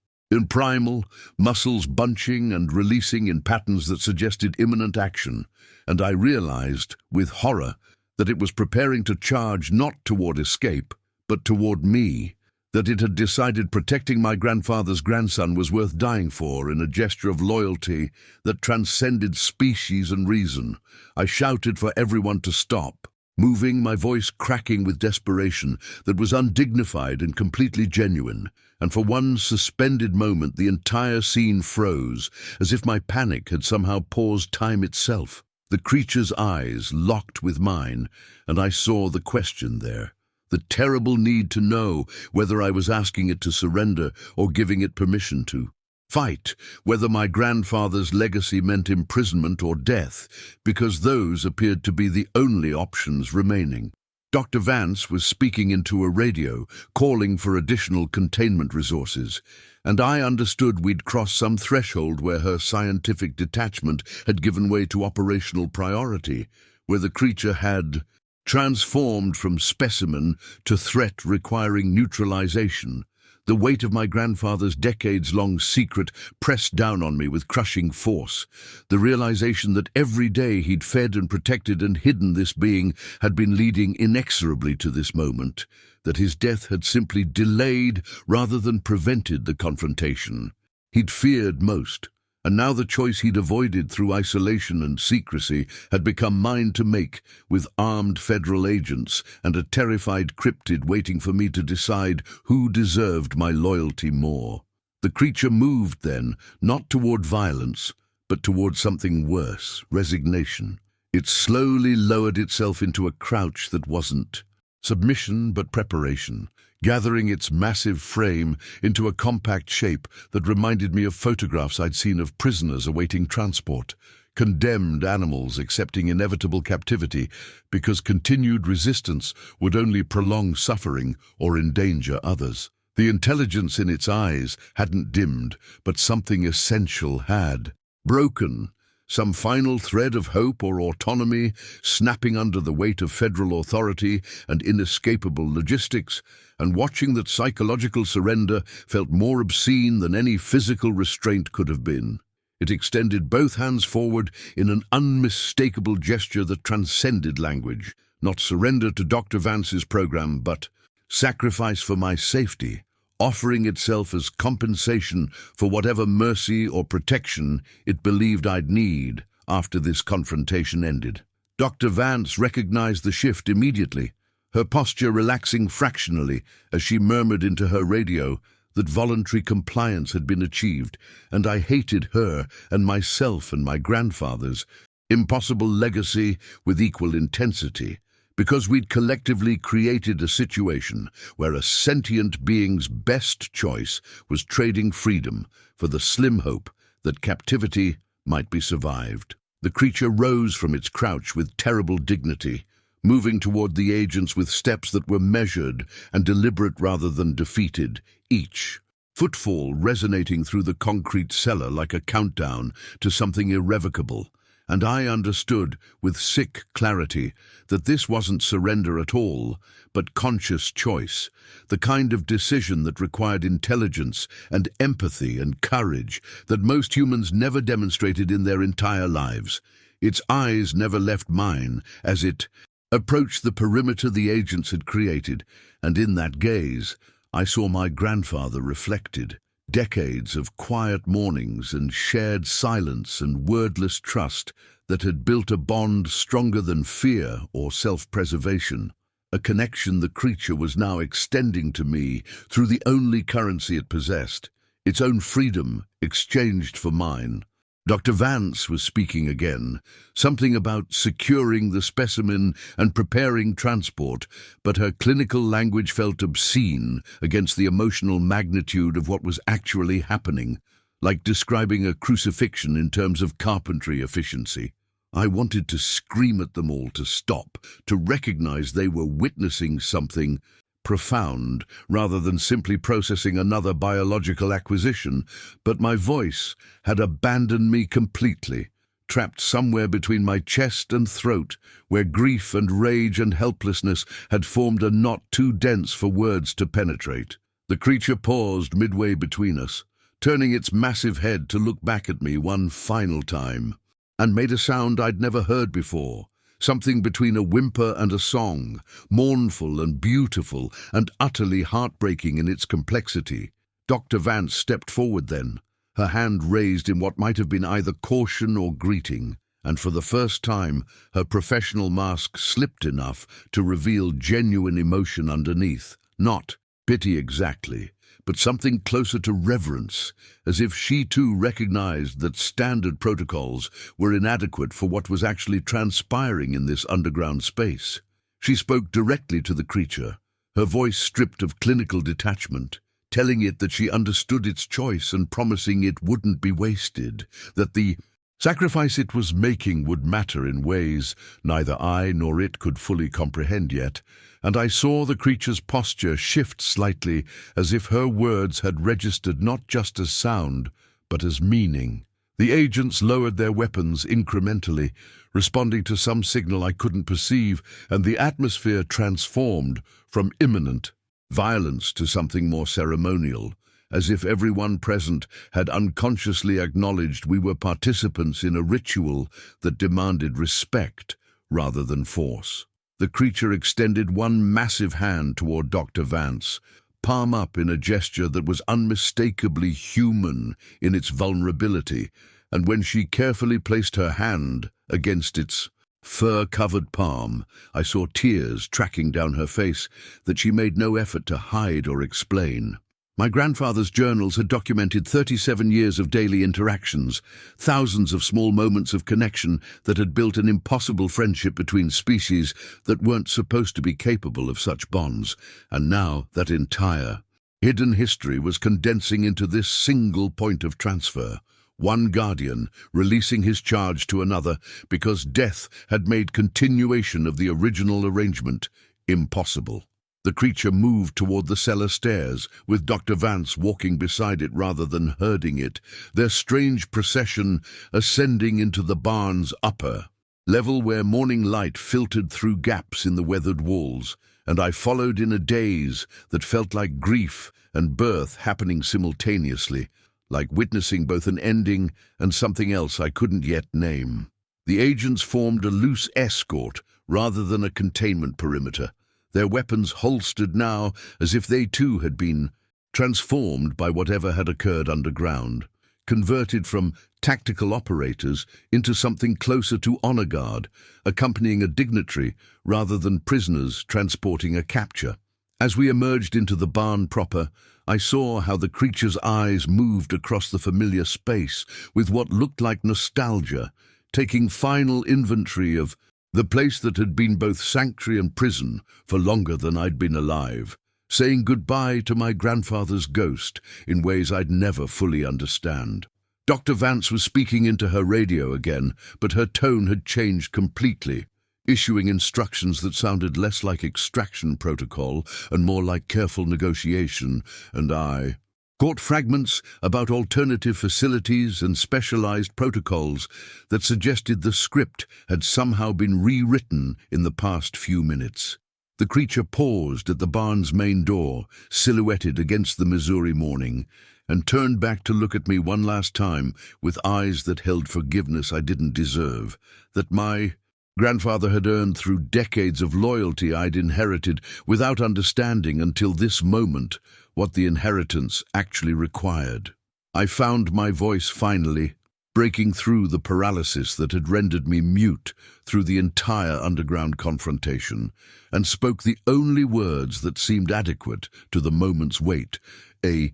primal, muscles bunching and releasing in patterns that suggested imminent action, and I realized, with horror, that it was preparing to charge not toward escape, but toward me, that it had decided protecting my grandfather's grandson was worth dying for in a gesture of loyalty that transcended species and reason. I shouted for everyone to stop, moving, my voice cracking with desperation that was undignified and completely genuine. And for one suspended moment, the entire scene froze, as if my panic had somehow paused time itself. The creature's eyes locked with mine, and I saw the question there. The terrible need to know whether I was asking it to surrender or giving it permission to fight, whether my grandfather's legacy meant imprisonment or death, because those appeared to be the only options remaining. Dr. Vance was speaking into a radio, calling for additional containment resources, and I understood we'd crossed some threshold where her scientific detachment had given way to operational priority, where the creature had transformed from specimen to threat requiring neutralization. The weight of my grandfather's decades-long secret pressed down on me with crushing force. The realization that every day he'd fed and protected and hidden this being had been leading inexorably to this moment, that his death had simply delayed rather than prevented the confrontation he'd feared most. And now the choice he'd avoided through isolation and secrecy had become mine to make, with armed federal agents and a terrified cryptid waiting for me to decide who deserved my loyalty more. The creature moved then, not toward violence, but toward something worse, resignation. It slowly lowered itself into a crouch that wasn't submission but preparation, gathering its massive frame into a compact shape that reminded me of photographs I'd seen of prisoners awaiting transport, condemned animals accepting inevitable captivity because continued resistance would only prolong suffering or endanger others. The intelligence in its eyes hadn't dimmed, but something essential had broken. Some final thread of hope or autonomy, snapping under the weight of federal authority and inescapable logistics, and watching that psychological surrender felt more obscene than any physical restraint could have been. It extended both hands forward in an unmistakable gesture that transcended language. Not surrender to Dr. Vance's program, but sacrifice for my safety, offering itself as compensation for whatever mercy or protection it believed I'd need after this confrontation ended. Dr. Vance recognized the shift immediately, her posture relaxing fractionally as she murmured into her radio that voluntary compliance had been achieved, and I hated her and myself and my grandfather's impossible legacy with equal intensity, because we'd collectively created a situation where a sentient being's best choice was trading freedom for the slim hope that captivity might be survived. The creature rose from its crouch with terrible dignity, moving toward the agents with steps that were measured and deliberate rather than defeated, each footfall resonating through the concrete cellar like a countdown to something irrevocable. And I understood with sick clarity that this wasn't surrender at all, but conscious choice, the kind of decision that required intelligence and empathy and courage that most humans never demonstrated in their entire lives. Its eyes never left mine as it approached the perimeter the agents had created, and in that gaze I saw my grandfather reflected. Decades of quiet mornings and shared silence and wordless trust that had built a bond stronger than fear or self-preservation, a connection the creature was now extending to me through the only currency it possessed, its own freedom exchanged for mine. Dr. Vance was speaking again, something about securing the specimen and preparing transport, but her clinical language felt obscene against the emotional magnitude of what was actually happening, like describing a crucifixion in terms of carpentry efficiency. I wanted to scream at them all to stop, to recognize they were witnessing something profound, rather than simply processing another biological acquisition, but my voice had abandoned me completely, trapped somewhere between my chest and throat, where grief and rage and helplessness had formed a knot too dense for words to penetrate. The creature paused midway between us, turning its massive head to look back at me one final time, and made a sound I'd never heard before, something between a whimper and a song, mournful and beautiful and utterly heartbreaking in its complexity. Dr. Vance stepped forward then, her hand raised in what might have been either caution or greeting, and for the first time her professional mask slipped enough to reveal genuine emotion underneath. Not pity exactly, but something closer to reverence, as if she too recognized that standard protocols were inadequate for what was actually transpiring in this underground space. She spoke directly to the creature, her voice stripped of clinical detachment, telling it that she understood its choice and promising it wouldn't be wasted, that the sacrifice it was making would matter in ways neither I nor it could fully comprehend yet, and I saw the creature's posture shift slightly, as if her words had registered not just as sound, but as meaning. The agents lowered their weapons incrementally, responding to some signal I couldn't perceive, and the atmosphere transformed from imminent violence to something more ceremonial, as if everyone present had unconsciously acknowledged we were participants in a ritual that demanded respect rather than force. The creature extended one massive hand toward Dr. Vance, palm up in a gesture that was unmistakably human in its vulnerability, and when she carefully placed her hand against its fur-covered palm, I saw tears tracking down her face that she made no effort to hide or explain. My grandfather's journals had documented 37 years of daily interactions, thousands of small moments of connection that had built an impossible friendship between species that weren't supposed to be capable of such bonds, and now that entire, hidden history was condensing into this single point of transfer. One guardian releasing his charge to another because death had made continuation of the original arrangement impossible. The creature moved toward the cellar stairs, with Dr. Vance walking beside it rather than herding it, their strange procession ascending into the barn's upper level where morning light filtered through gaps in the weathered walls, and I followed in a daze that felt like grief and birth happening simultaneously, like witnessing both an ending and something else I couldn't yet name. The agents formed a loose escort rather than a containment perimeter, their weapons holstered now as if they too had been transformed by whatever had occurred underground, converted from tactical operators into something closer to honor guard, accompanying a dignitary rather than prisoners transporting a capture. As we emerged into the barn proper, I saw how the creature's eyes moved across the familiar space with what looked like nostalgia, taking final inventory of the place that had been both sanctuary and prison for longer than I'd been alive, saying goodbye to my grandfather's ghost in ways I'd never fully understand. Dr. Vance was speaking into her radio again, but her tone had changed completely, issuing instructions that sounded less like extraction protocol and more like careful negotiation, and I caught fragments about alternative facilities and specialized protocols that suggested the script had somehow been rewritten in the past few minutes. The creature paused at the barn's main door, silhouetted against the Missouri morning, and turned back to look at me one last time with eyes that held forgiveness I didn't deserve, that my grandfather had earned through decades of loyalty I'd inherited without understanding until this moment what the inheritance actually required. I found my voice finally, breaking through the paralysis that had rendered me mute through the entire underground confrontation, and spoke the only words that seemed adequate to the moment's weight, a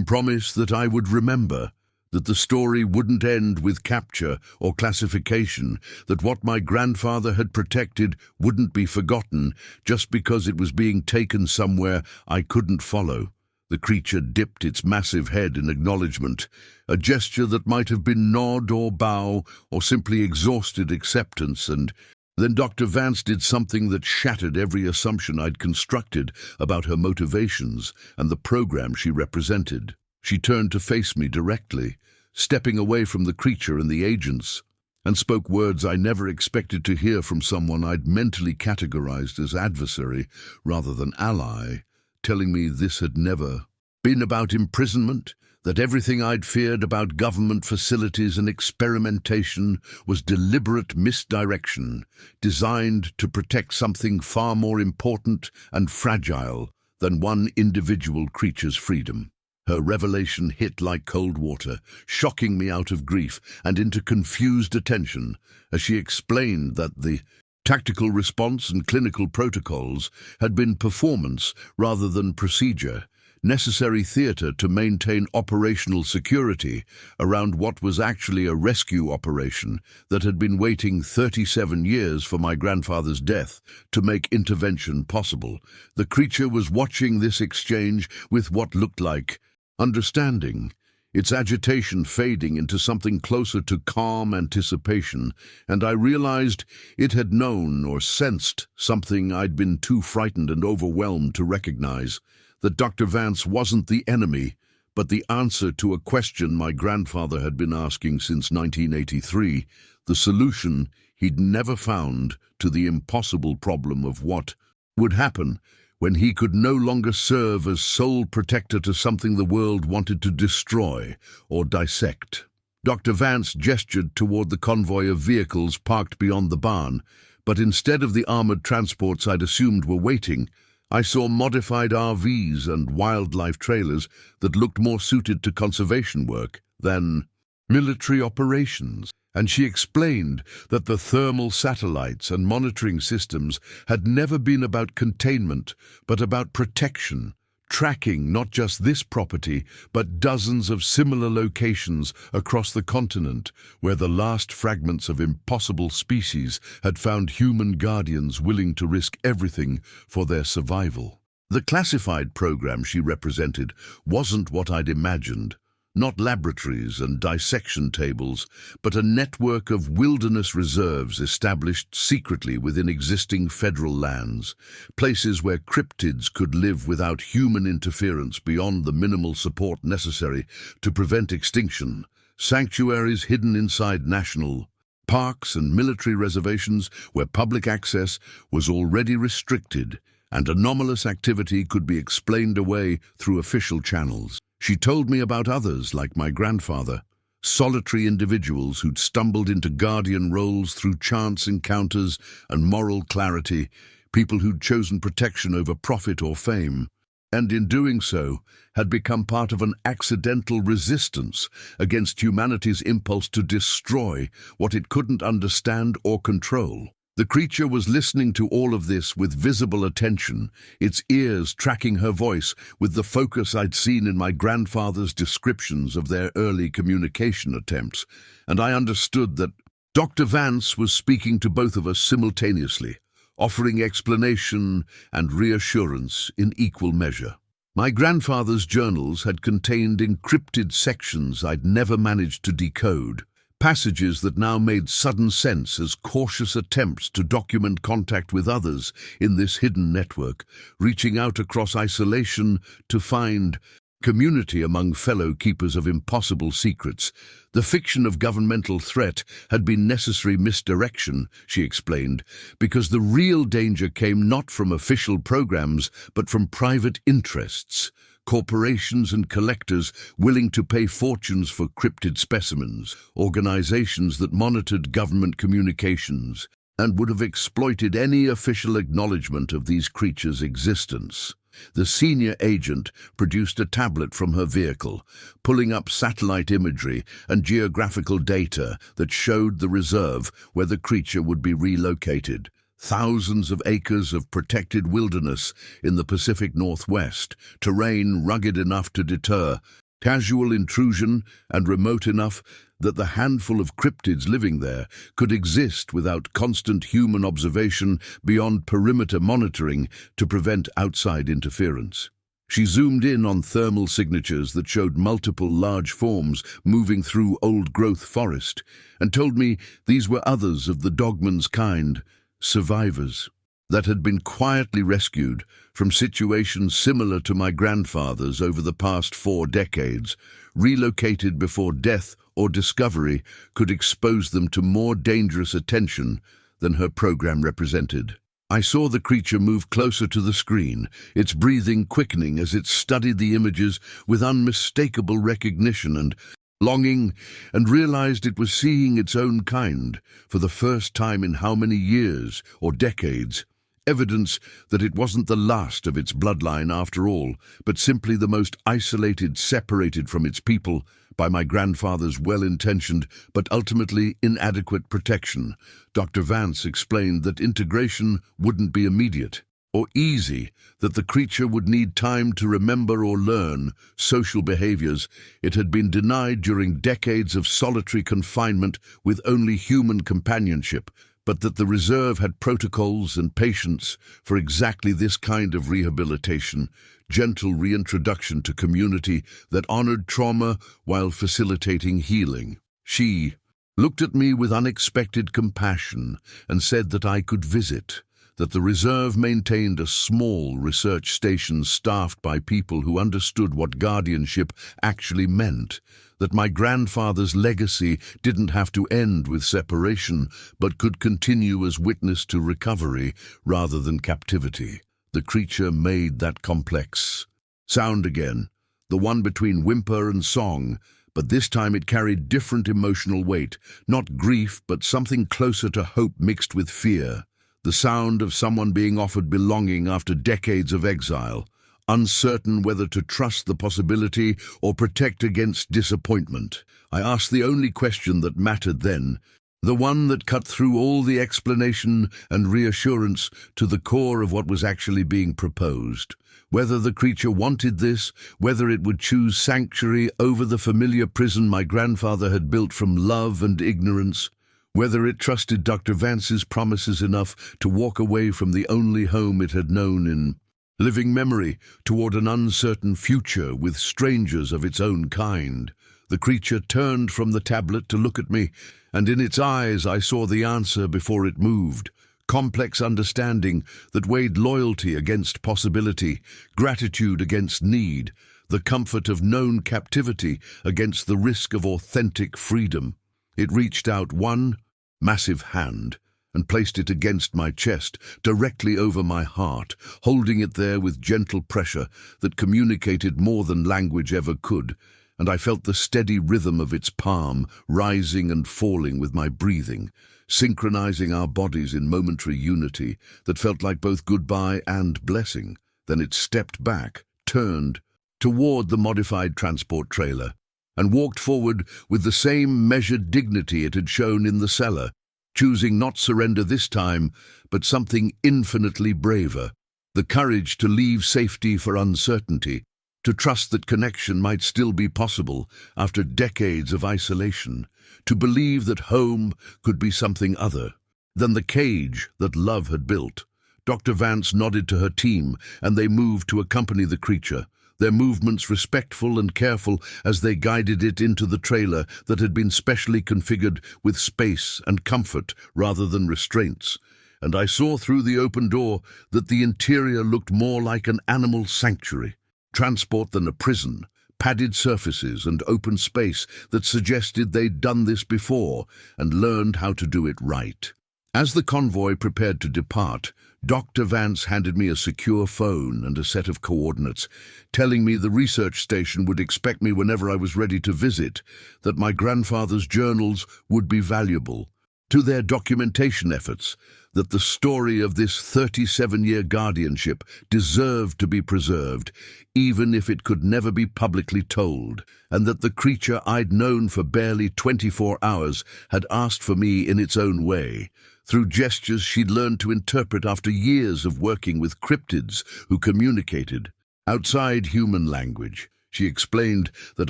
promise that I would remember, that the story wouldn't end with capture or classification, that what my grandfather had protected wouldn't be forgotten just because it was being taken somewhere I couldn't follow. The creature dipped its massive head in acknowledgement, a gesture that might have been nod or bow or simply exhausted acceptance, and then Dr. Vance did something that shattered every assumption I'd constructed about her motivations and the program she represented. She turned to face me directly, stepping away from the creature and the agents, and spoke words I never expected to hear from someone I'd mentally categorized as adversary rather than ally, telling me this had never been about imprisonment, that everything I'd feared about government facilities and experimentation was deliberate misdirection, designed to protect something far more important and fragile than one individual creature's freedom. Her revelation hit like cold water, shocking me out of grief and into confused attention as she explained that the tactical response and clinical protocols had been performance rather than procedure, necessary theatre to maintain operational security around what was actually a rescue operation that had been waiting 37 years for my grandfather's death to make intervention possible. The creature was watching this exchange with what looked like understanding, its agitation fading into something closer to calm anticipation, and I realized it had known or sensed something I'd been too frightened and overwhelmed to recognize, that Dr. Vance wasn't the enemy, but the answer to a question my grandfather had been asking since 1983, the solution he'd never found to the impossible problem of what would happen when he could no longer serve as sole protector to something the world wanted to destroy or dissect. Dr. Vance gestured toward the convoy of vehicles parked beyond the barn, but instead of the armored transports I'd assumed were waiting, I saw modified RVs and wildlife trailers that looked more suited to conservation work than military operations. And she explained that the thermal satellites and monitoring systems had never been about containment, but about protection, tracking not just this property, but dozens of similar locations across the continent where the last fragments of impossible species had found human guardians willing to risk everything for their survival. The classified program she represented wasn't what I'd imagined. Not laboratories and dissection tables, but a network of wilderness reserves established secretly within existing federal lands, places where cryptids could live without human interference beyond the minimal support necessary to prevent extinction, sanctuaries hidden inside national parks and military reservations where public access was already restricted and anomalous activity could be explained away through official channels. She told me about others like my grandfather, solitary individuals who'd stumbled into guardian roles through chance encounters and moral clarity, people who'd chosen protection over profit or fame, and in doing so had become part of an accidental resistance against humanity's impulse to destroy what it couldn't understand or control. The creature was listening to all of this with visible attention, its ears tracking her voice with the focus I'd seen in my grandfather's descriptions of their early communication attempts, and I understood that Dr. Vance was speaking to both of us simultaneously, offering explanation and reassurance in equal measure. My grandfather's journals had contained encrypted sections I'd never managed to decode, passages that now made sudden sense as cautious attempts to document contact with others in this hidden network, reaching out across isolation to find community among fellow keepers of impossible secrets. The fiction of governmental threat had been necessary misdirection, she explained, because the real danger came not from official programs, but from private interests. Corporations and collectors willing to pay fortunes for cryptid specimens, organizations that monitored government communications, and would have exploited any official acknowledgement of these creatures' existence. The senior agent produced a tablet from her vehicle, pulling up satellite imagery and geographical data that showed the reserve where the creature would be relocated. Thousands of acres of protected wilderness in the Pacific Northwest, terrain rugged enough to deter casual intrusion and remote enough that the handful of cryptids living there could exist without constant human observation beyond perimeter monitoring to prevent outside interference. She zoomed in on thermal signatures that showed multiple large forms moving through old-growth forest and told me these were others of the Dogman's kind, survivors that had been quietly rescued from situations similar to my grandfather's over the past 4 decades, relocated before death or discovery could expose them to more dangerous attention than her program represented. I saw the creature move closer to the screen, its breathing quickening as it studied the images with unmistakable recognition and longing, and realized it was seeing its own kind for the first time in how many years or decades. Evidence that it wasn't the last of its bloodline after all, but simply the most isolated, separated from its people by my grandfather's well-intentioned but ultimately inadequate protection. Dr. Vance explained that integration wouldn't be immediate or easy, that the creature would need time to remember or learn social behaviors it had been denied during decades of solitary confinement with only human companionship, but that the reserve had protocols and patience for exactly this kind of rehabilitation, gentle reintroduction to community that honored trauma while facilitating healing. She looked at me with unexpected compassion and said that I could visit, that the reserve maintained a small research station staffed by people who understood what guardianship actually meant, that my grandfather's legacy didn't have to end with separation, but could continue as witness to recovery rather than captivity. The creature made that complex sound again, the one between whimper and song, but this time it carried different emotional weight, not grief, but something closer to hope mixed with fear. The sound of someone being offered belonging after decades of exile, uncertain whether to trust the possibility or protect against disappointment. I asked the only question that mattered then, the one that cut through all the explanation and reassurance to the core of what was actually being proposed. Whether the creature wanted this, whether it would choose sanctuary over the familiar prison my grandfather had built from love and ignorance, whether it trusted Dr. Vance's promises enough to walk away from the only home it had known in living memory toward an uncertain future with strangers of its own kind. The creature turned from the tablet to look at me, and in its eyes I saw the answer before it moved. Complex understanding that weighed loyalty against possibility, gratitude against need, the comfort of known captivity against the risk of authentic freedom. It reached out one massive hand and placed it against my chest, directly over my heart, holding it there with gentle pressure that communicated more than language ever could, and I felt the steady rhythm of its palm rising and falling with my breathing, synchronizing our bodies in momentary unity that felt like both goodbye and blessing. Then it stepped back, turned toward the modified transport trailer, and walked forward with the same measured dignity it had shown in the cellar, choosing not surrender this time, but something infinitely braver, the courage to leave safety for uncertainty, to trust that connection might still be possible after decades of isolation, to believe that home could be something other than the cage that love had built. Dr. Vance nodded to her team, and they moved to accompany the creature, their movements respectful and careful as they guided it into the trailer that had been specially configured with space and comfort rather than restraints. And I saw through the open door that the interior looked more like an animal sanctuary, transport than a prison, padded surfaces and open space that suggested they'd done this before and learned how to do it right. As the convoy prepared to depart, Dr. Vance handed me a secure phone and a set of coordinates, telling me the research station would expect me whenever I was ready to visit, that my grandfather's journals would be valuable to their documentation efforts, that the story of this 37-year guardianship deserved to be preserved, even if it could never be publicly told, and that the creature I'd known for barely 24 hours had asked for me in its own way, through gestures she'd learned to interpret after years of working with cryptids who communicated outside human language. She explained that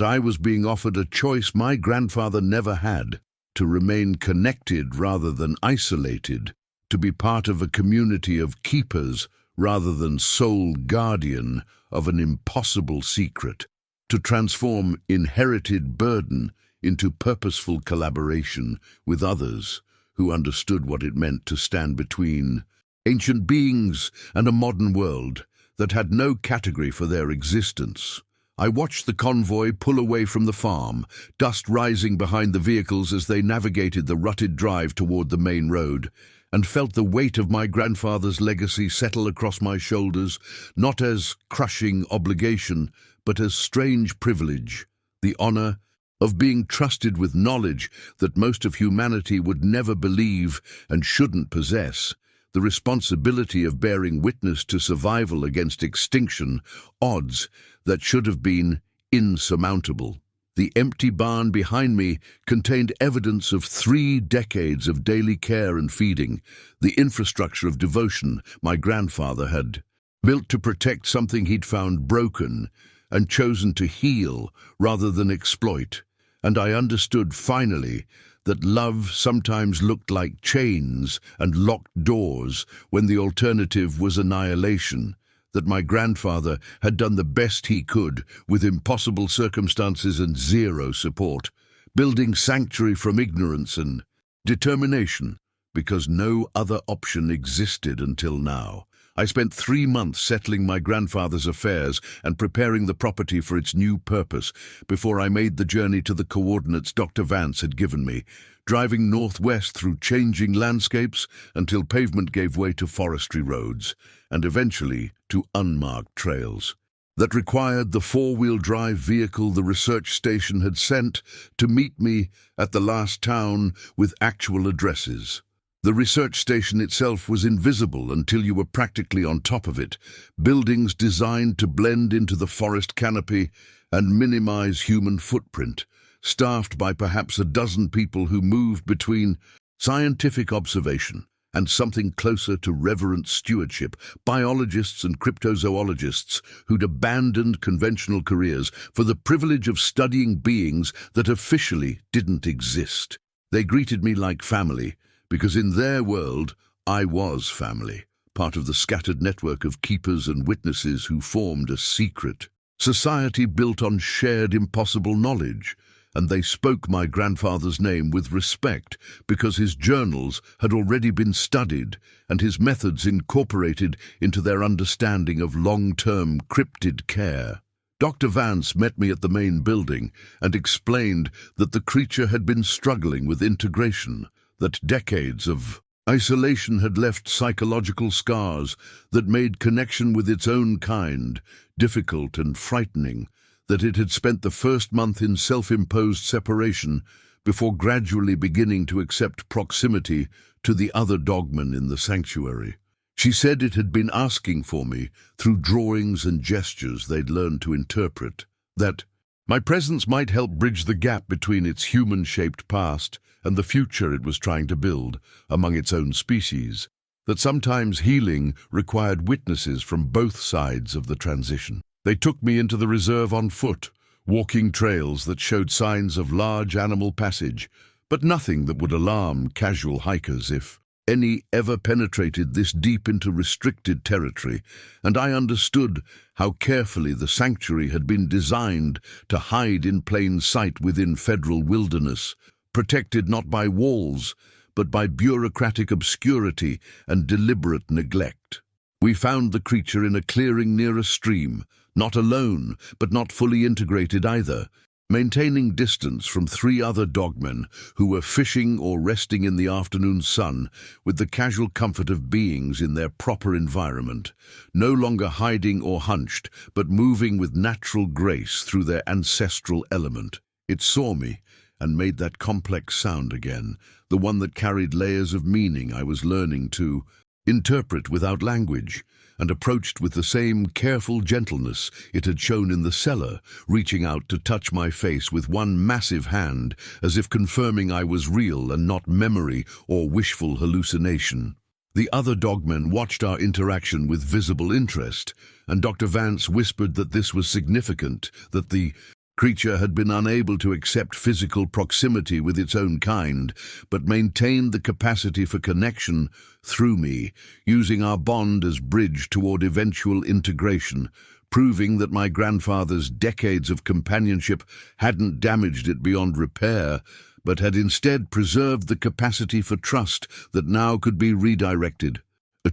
I was being offered a choice my grandfather never had, to remain connected rather than isolated, to be part of a community of keepers rather than sole guardian of an impossible secret, to transform inherited burden into purposeful collaboration with others who understood what it meant to stand between ancient beings and a modern world that had no category for their existence. I watched the convoy pull away from the farm, dust rising behind the vehicles as they navigated the rutted drive toward the main road, and felt the weight of my grandfather's legacy settle across my shoulders, not as crushing obligation, but as strange privilege, the honor of being trusted with knowledge that most of humanity would never believe and shouldn't possess, the responsibility of bearing witness to survival against extinction, odds that should have been insurmountable. The empty barn behind me contained evidence of 3 decades of daily care and feeding, the infrastructure of devotion my grandfather had built to protect something he'd found broken and chosen to heal rather than exploit. And I understood finally that love sometimes looked like chains and locked doors when the alternative was annihilation, that my grandfather had done the best he could with impossible circumstances and zero support, building sanctuary from ignorance and determination, because no other option existed until now. I spent 3 months settling my grandfather's affairs and preparing the property for its new purpose before I made the journey to the coordinates Dr. Vance had given me, driving northwest through changing landscapes until pavement gave way to forestry roads, and eventually to unmarked trails that required the 4-wheel drive vehicle the research station had sent to meet me at the last town with actual addresses. The research station itself was invisible until you were practically on top of it, buildings designed to blend into the forest canopy and minimize human footprint, staffed by perhaps a dozen people who moved between scientific observation and something closer to reverent stewardship, biologists and cryptozoologists who'd abandoned conventional careers for the privilege of studying beings that officially didn't exist. They greeted me like family, because in their world, I was family, part of the scattered network of keepers and witnesses who formed a secret society built on shared impossible knowledge, and they spoke my grandfather's name with respect because his journals had already been studied and his methods incorporated into their understanding of long-term cryptid care. Dr. Vance met me at the main building and explained that the creature had been struggling with integration, that decades of isolation had left psychological scars that made connection with its own kind difficult and frightening, that it had spent the first month in self-imposed separation before gradually beginning to accept proximity to the other dogman in the sanctuary. She said it had been asking for me through drawings and gestures they'd learned to interpret, that my presence might help bridge the gap between its human-shaped past and the future it was trying to build among its own species, that sometimes healing required witnesses from both sides of the transition. They took me into the reserve on foot, walking trails that showed signs of large animal passage, but nothing that would alarm casual hikers if any ever penetrated this deep into restricted territory, and I understood how carefully the sanctuary had been designed to hide in plain sight within federal wilderness, protected not by walls, but by bureaucratic obscurity and deliberate neglect. We found the creature in a clearing near a stream, not alone, but not fully integrated either, maintaining distance from 3 other dogmen who were fishing or resting in the afternoon sun with the casual comfort of beings in their proper environment, no longer hiding or hunched, but moving with natural grace through their ancestral element. It saw me and made that complex sound again, the one that carried layers of meaning I was learning to interpret without language, and approached with the same careful gentleness it had shown in the cellar, reaching out to touch my face with one massive hand, as if confirming I was real and not memory or wishful hallucination. The other dogmen watched our interaction with visible interest, and Dr. Vance whispered that this was significant, that the creature had been unable to accept physical proximity with its own kind, but maintained the capacity for connection through me, using our bond as bridge toward eventual integration, proving that my grandfather's decades of companionship hadn't damaged it beyond repair, but had instead preserved the capacity for trust that now could be redirected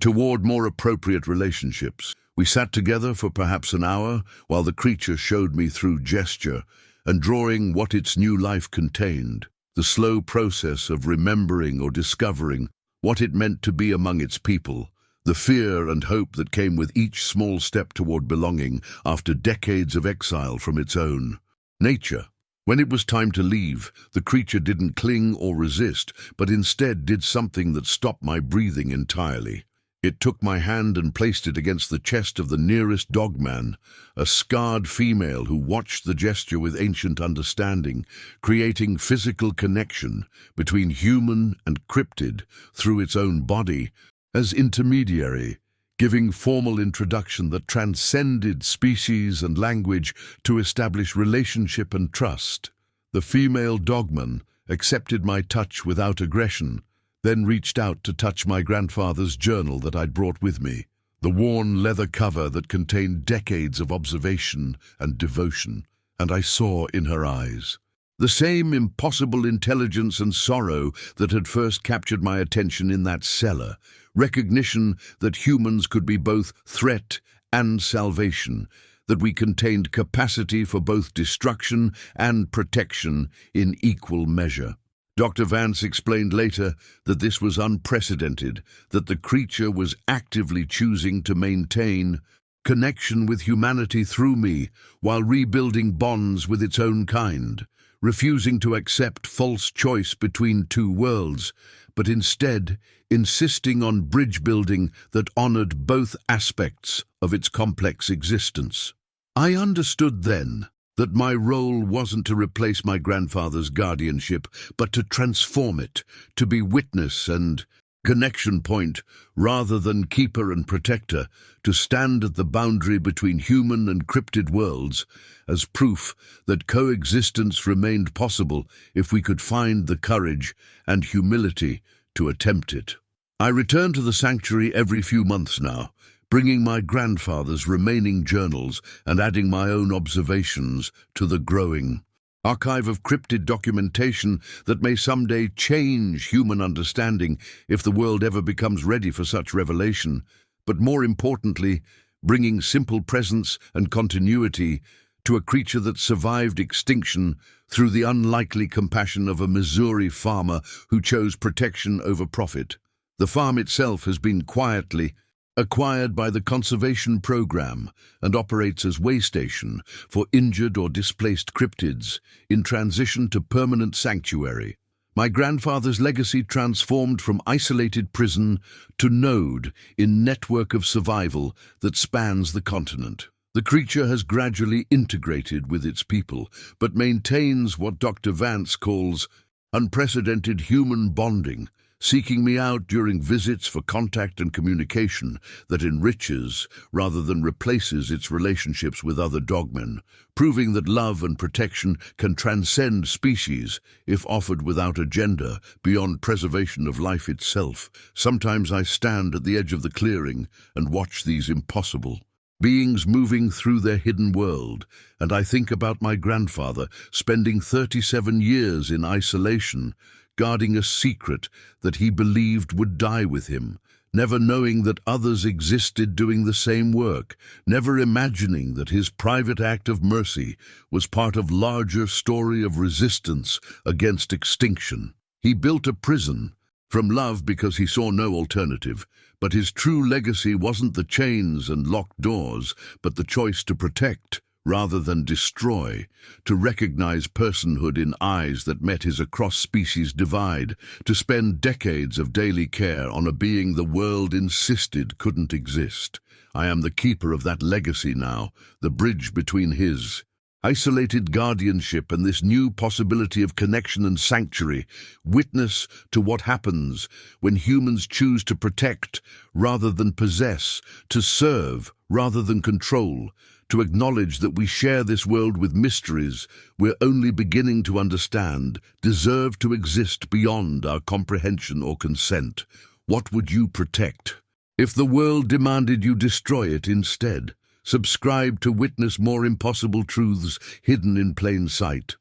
toward more appropriate relationships. We sat together for perhaps an hour while the creature showed me through gesture and drawing what its new life contained, the slow process of remembering or discovering what it meant to be among its people, the fear and hope that came with each small step toward belonging after decades of exile from its own nature. When it was time to leave, the creature didn't cling or resist, but instead did something that stopped my breathing entirely. It took my hand and placed it against the chest of the nearest Dogman, a scarred female who watched the gesture with ancient understanding, creating physical connection between human and cryptid through its own body as intermediary, giving formal introduction that transcended species and language to establish relationship and trust. The female Dogman accepted my touch without aggression, then reached out to touch my grandfather's journal that I'd brought with me, the worn leather cover that contained decades of observation and devotion, and I saw in her eyes the same impossible intelligence and sorrow that had first captured my attention in that cellar, recognition that humans could be both threat and salvation, that we contained capacity for both destruction and protection in equal measure. Dr. Vance explained later that this was unprecedented, that the creature was actively choosing to maintain connection with humanity through me while rebuilding bonds with its own kind, refusing to accept false choice between two worlds, but instead insisting on bridge building that honored both aspects of its complex existence. I understood then that my role wasn't to replace my grandfather's guardianship, but to transform it, to be witness and connection point rather than keeper and protector, to stand at the boundary between human and cryptid worlds as proof that coexistence remained possible if we could find the courage and humility to attempt it. I return to the sanctuary every few months now, bringing my grandfather's remaining journals and adding my own observations to the growing archive of cryptid documentation that may someday change human understanding if the world ever becomes ready for such revelation, but more importantly, bringing simple presence and continuity to a creature that survived extinction through the unlikely compassion of a Missouri farmer who chose protection over profit. The farm itself has been quietly acquired by the conservation program and operates as way station for injured or displaced cryptids in transition to permanent sanctuary. My grandfather's legacy transformed from isolated prison to node in network of survival that spans the continent. The creature has gradually integrated with its people, but maintains what Dr. Vance calls unprecedented human bonding, seeking me out during visits for contact and communication that enriches rather than replaces its relationships with other dogmen, proving that love and protection can transcend species if offered without agenda beyond preservation of life itself. Sometimes I stand at the edge of the clearing and watch these impossible beings moving through their hidden world, and I think about my grandfather spending 37 years in isolation, guarding a secret that he believed would die with him, never knowing that others existed doing the same work, never imagining that his private act of mercy was part of larger story of resistance against extinction. He built a prison from love because he saw no alternative, but his true legacy wasn't the chains and locked doors, but the choice to protect rather than destroy, to recognize personhood in eyes that met his across-species divide, to spend decades of daily care on a being the world insisted couldn't exist. I am the keeper of that legacy now, the bridge between his isolated guardianship and this new possibility of connection and sanctuary, witness to what happens when humans choose to protect rather than possess, to serve rather than control, to acknowledge that we share this world with mysteries we're only beginning to understand, deserve to exist beyond our comprehension or consent. What would you protect? If the world demanded you destroy it instead, subscribe to witness more impossible truths hidden in plain sight.